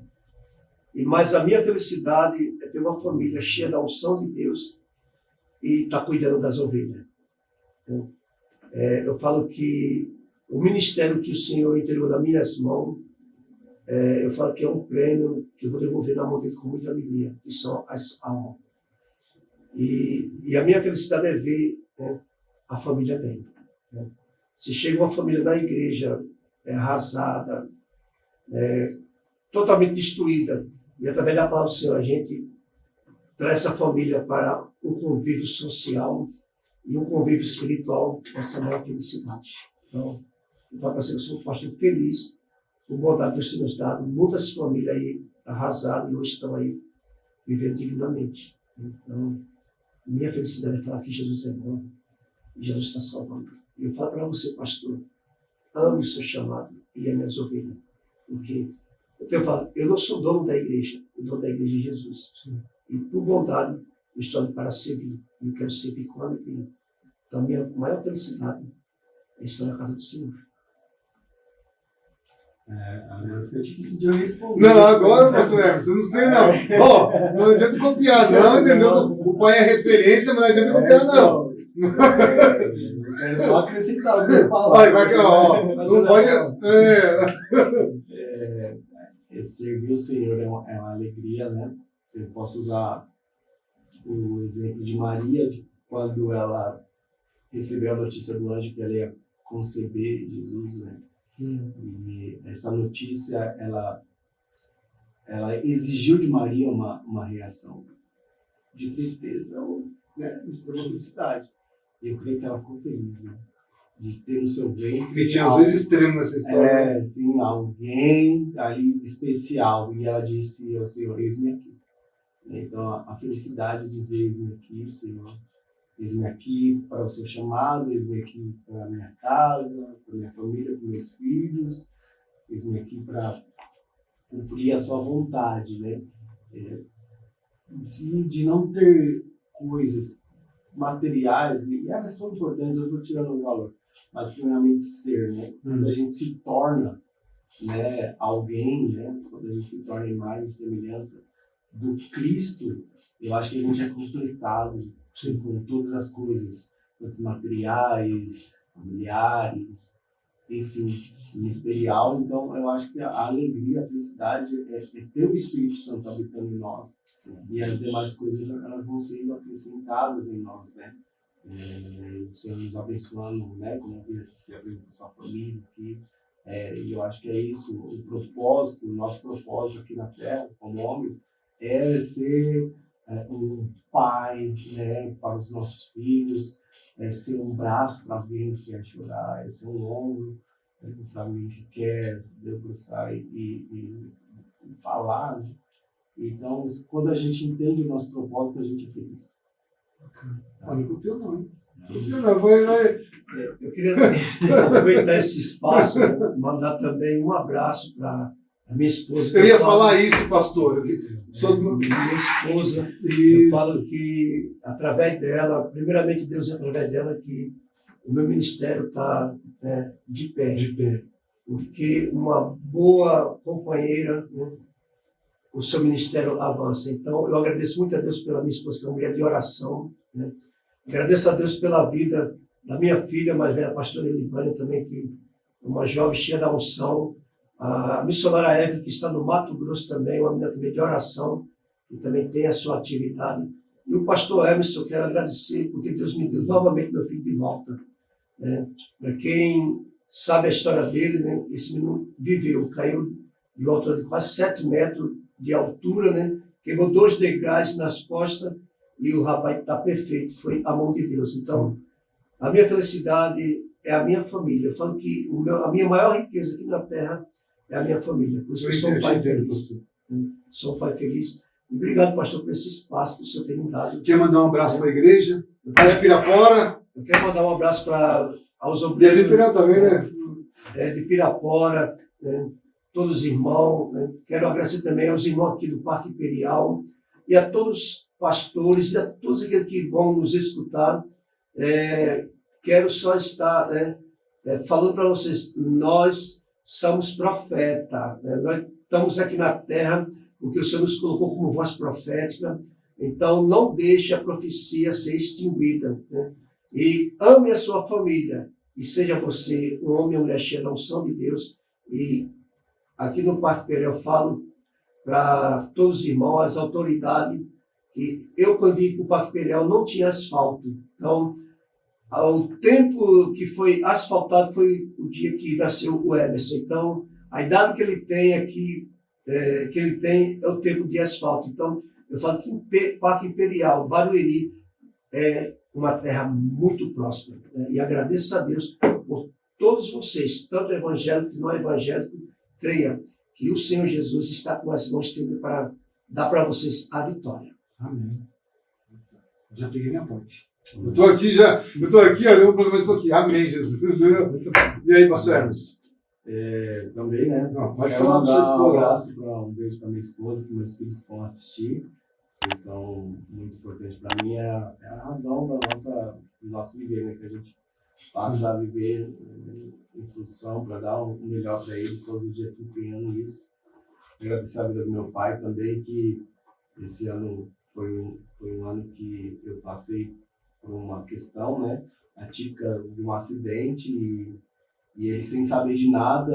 Mas a minha felicidade é ter uma família cheia da unção de Deus e estar cuidando das ovelhas. Eu falo que o ministério que o Senhor entregou nas minhas mãos, eu falo que é um prêmio que eu vou devolver na mão dele com muita alegria, que são as almas. E a minha felicidade é ver, né, a família bem. Né? Se chega uma família na igreja arrasada, totalmente destruída, e através da palavra do Senhor a gente traz essa família para um convívio social e um convívio espiritual, essa é a maior felicidade. Então, eu falo para você que eu sou um pastor feliz por bondade que Deus tem nos dado. Muitas famílias aí arrasadas e hoje estão aí vivendo dignamente. Então, minha felicidade é falar que Jesus é bom e Jesus está salvando. E eu falo para você, pastor, ame o seu chamado e ame as ovelhas. Porque eu falo, eu não sou dono da igreja, o dono da igreja é Jesus. Sim. E por bondade, eu estou ali para servir. E eu quero servir com alegria. Então, a minha maior felicidade é estar na casa do Senhor. Agora fica difícil de eu responder. Não, agora, pastor Hermes, eu não sei não. Não adianta copiar, não, entendeu? O pai é referência, mas não adianta copiar, não. Eu quero só acrescentar algumas palavras. Não pode. Servir o Senhor é uma alegria, né? Eu posso usar o exemplo de Maria, quando ela recebeu a notícia do anjo que ela ia conceber Jesus, né? E essa notícia, ela exigiu de Maria uma reação de tristeza ou, né, de extrema felicidade. E eu creio que ela ficou feliz, né? De ter no seu ventre. Porque tinha os 2 extremos nessa história. Sim, alguém ali especial. E ela disse ao Senhor, eis-me aqui. Então, a felicidade de dizer, eis-me aqui, Senhor. Eis-me aqui para o seu chamado, eis-me aqui para a minha casa, para a minha família, para os meus filhos. Eis-me aqui para cumprir a sua vontade, né? De não ter coisas materiais, e elas são importantes, eu estou tirando o valor, mas primeiramente ser, né? Quando a gente se torna, né, alguém, né? Quando a gente se torna imagem e semelhança do Cristo, eu acho que a gente é completado, sim, com todas as coisas, tanto materiais, familiares, enfim, ministerial. Então, eu acho que a alegria, a felicidade é ter o Espírito Santo habitando em nós. E as demais coisas, elas vão sendo acrescentadas em nós, né? O Senhor nos abençoando, né? Como você apresentou sua família aqui. E eu acho que é isso, o nosso propósito aqui na Terra, como homens, é ser um pai, né, para os nossos filhos, ser um braço para alguém que quer chorar, ser um ombro para alguém que quer se debruçar e falar, né? Então, quando a gente entende o nosso propósito, a gente é feliz. Não copiou não, hein? Copiou não, vai. Eu queria aproveitar esse espaço, mandar também um abraço para a minha esposa. Eu ia falar isso, pastor. Minha esposa, Isso. eu falo que através dela, primeiramente Deus é através dela que o meu ministério está de pé. De pé. Porque uma boa companheira, né, o seu ministério avança. Então, eu agradeço muito a Deus pela minha esposa, que é uma mulher de oração. Né? Agradeço a Deus pela vida da minha filha mais velha, a pastora Elivânia, também, que é uma jovem cheia da unção. A missionária Eve, que está no Mato Grosso também, uma menina também de oração, que também tem a sua atividade. E o pastor Emerson, eu quero agradecer, porque Deus me deu novamente meu filho de volta. Né? Para quem sabe a história dele, né? Esse menino viveu, caiu de uma altura de quase 7 metros de altura, né? Quebrou 2 degraus nas costas e o rapaz está perfeito, foi a mão de Deus. Então, a minha felicidade é a minha família. Eu falo que a minha maior riqueza aqui na terra é a minha família. Por isso que eu sou um pai feliz. Sou um pai feliz. Obrigado, pastor, por esse espaço que o senhor tem me dado. Quer mandar um abraço para a igreja? Para Pirapora? Eu quero mandar um abraço aos E obreiros. de Pirapora também, né? De Pirapora, né? Todos os irmãos. Né? Quero agradecer também aos irmãos aqui do Parque Imperial e a todos os pastores e a todos aqueles que vão nos escutar. Quero só estar falando para vocês, nós somos profeta, né? Nós estamos aqui na terra porque o Senhor nos colocou como voz profética, então não deixe a profecia ser extinguida, né? E ame a sua família, e seja você um homem ou mulher cheia da unção de Deus. E aqui no Parque Imperial eu falo para todos os irmãos, as autoridades, que eu, quando vim para o Parque Imperial, não tinha asfalto. Então, o tempo que foi asfaltado foi o dia que nasceu o Emerson. Então, a idade que ele tem aqui, é o tempo de asfalto. Então, eu falo que Parque Imperial, Barueri, é uma terra muito próspera. Né? E agradeço a Deus por todos vocês, tanto evangélico e não evangélico, creia que o Senhor Jesus está com as mãos estendidas para dar para vocês a vitória. Amém. Já peguei minha ponte. Eu estou aqui, eu estou aqui. Amém, Jesus. E aí, pastor Hermes? Também, né? Não, pode Quero falar para sua mandar um esposa. abraço, um beijo para minha esposa, para meus filhos que vão assistir. Vocês são muito importantes para mim. É a razão do nosso viver, né? Que a gente passa a viver em função para dar o melhor para eles, todos os dias se empenhando nisso. Agradecer a vida do meu pai também, que esse ano foi um ano que eu passei por uma questão, né, atípica de um acidente e ele sem saber de nada,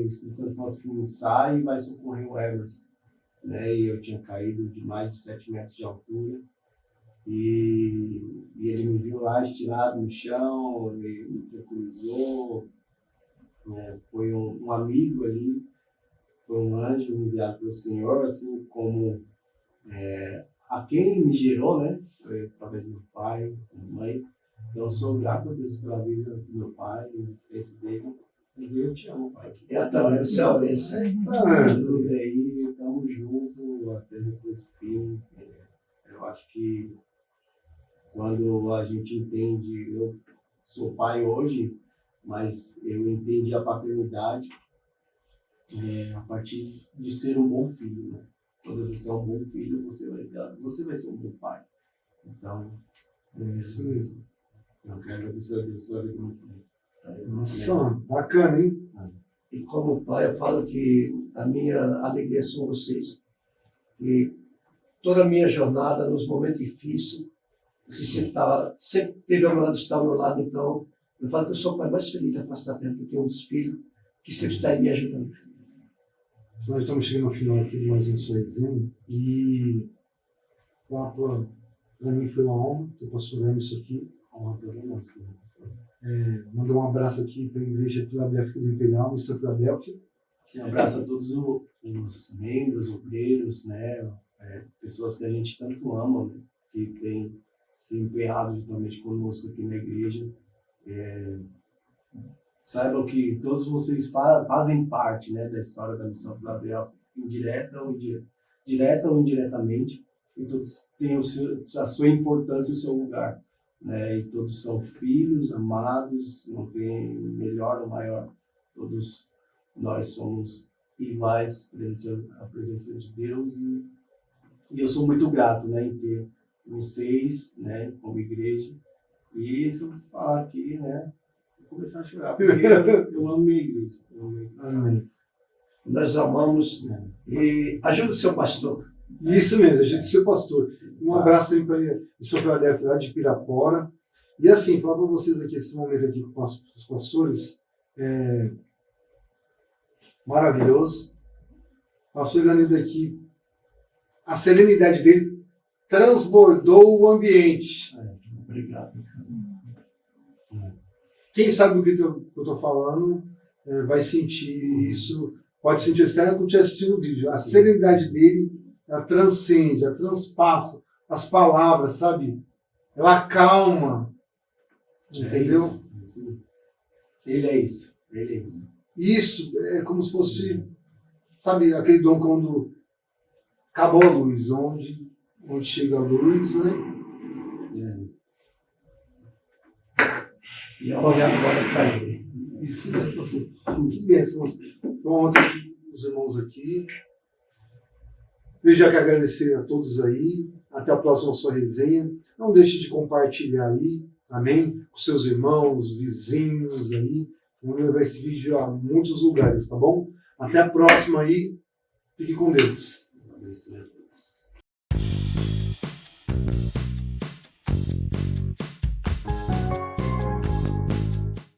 o Espírito Santo falou assim, sai e vai socorrer o Emerson, né, e eu tinha caído de mais de 7 metros de altura e ele me viu lá estirado no chão, ele me tranquilizou, né, foi um amigo ali, foi um anjo enviado pelo Senhor, assim como a quem me gerou, né? Foi através do meu pai, da minha mãe. Então, eu sou grato a Deus pela vida do meu pai, a existência dele. Mas eu te amo, pai. Eu também, o Senhor abençoe. Tudo aí, estamos juntos até depois do fim. Eu acho que quando a gente entende, eu sou pai hoje, mas eu entendi a paternidade a partir de ser um bom filho, né? Quando você é um bom filho, você vai ser um bom pai. Então, é isso mesmo. Eu quero agradecer a Deus pela vida do meu filho. Nossa, bacana, hein? E como pai, eu falo que a minha alegria são vocês. E toda a minha jornada, nos momentos difíceis, você sempre teve ao meu lado, está ao meu lado. Então, eu falo que eu sou o pai mais feliz da face da terra, que tenho uns filhos que sempre estão aí me ajudando. Nós estamos chegando ao final aqui de mais um sorrisinho e para mim foi uma honra ter o pastor Emerson aqui. Honra para nós, né, pastor? Mandar um abraço aqui para a Igreja Filadélfica do Imperial, Missão Filadélfia. Sim, um abraço a todos os membros, obreiros, né, pessoas que a gente tanto ama, né, que têm se empenhado juntamente conosco aqui na igreja. Saibam que todos vocês fazem parte, né, da história da Missão Filadélfia, indireta ou indireta. direta ou indiretamente, e todos têm a sua importância e o seu lugar. Né? E todos são filhos, amados, não tem melhor ou maior. Todos nós somos iguais perante a presença de Deus, e eu sou muito grato, né, em ter vocês, né, como igreja. E se eu falar aqui, né, vou começar a chorar, porque eu amo minha igreja. Amém. Nós amamos, né? E ajuda o seu pastor. Isso mesmo, a gente ser pastor. Um abraço também para o seu Filadélfia lá de Pirapora. E assim, falar para vocês aqui, esse momento aqui com os pastores, maravilhoso. O pastor Iranildo aqui, a serenidade dele transbordou o ambiente. Obrigado. Quem sabe o que eu estou falando vai sentir isso, pode sentir isso até quando estiver assistindo o vídeo. A serenidade dele, ela transcende, ela transpassa as palavras, sabe? Ela acalma. Entendeu? Ele é isso. Ele é isso. Isso é como se fosse, sabe, aquele dom quando acabou a luz, onde chega a luz, né? E olha agora para ele. Isso, assim, que bênção. Pronto, os irmãos aqui. Eu já quero agradecer a todos aí. Até a próxima sua resenha. Não deixe de compartilhar aí, amém? Com seus irmãos, vizinhos aí. Vamos levar esse vídeo a muitos lugares, tá bom? Até a próxima aí. Fique com Deus.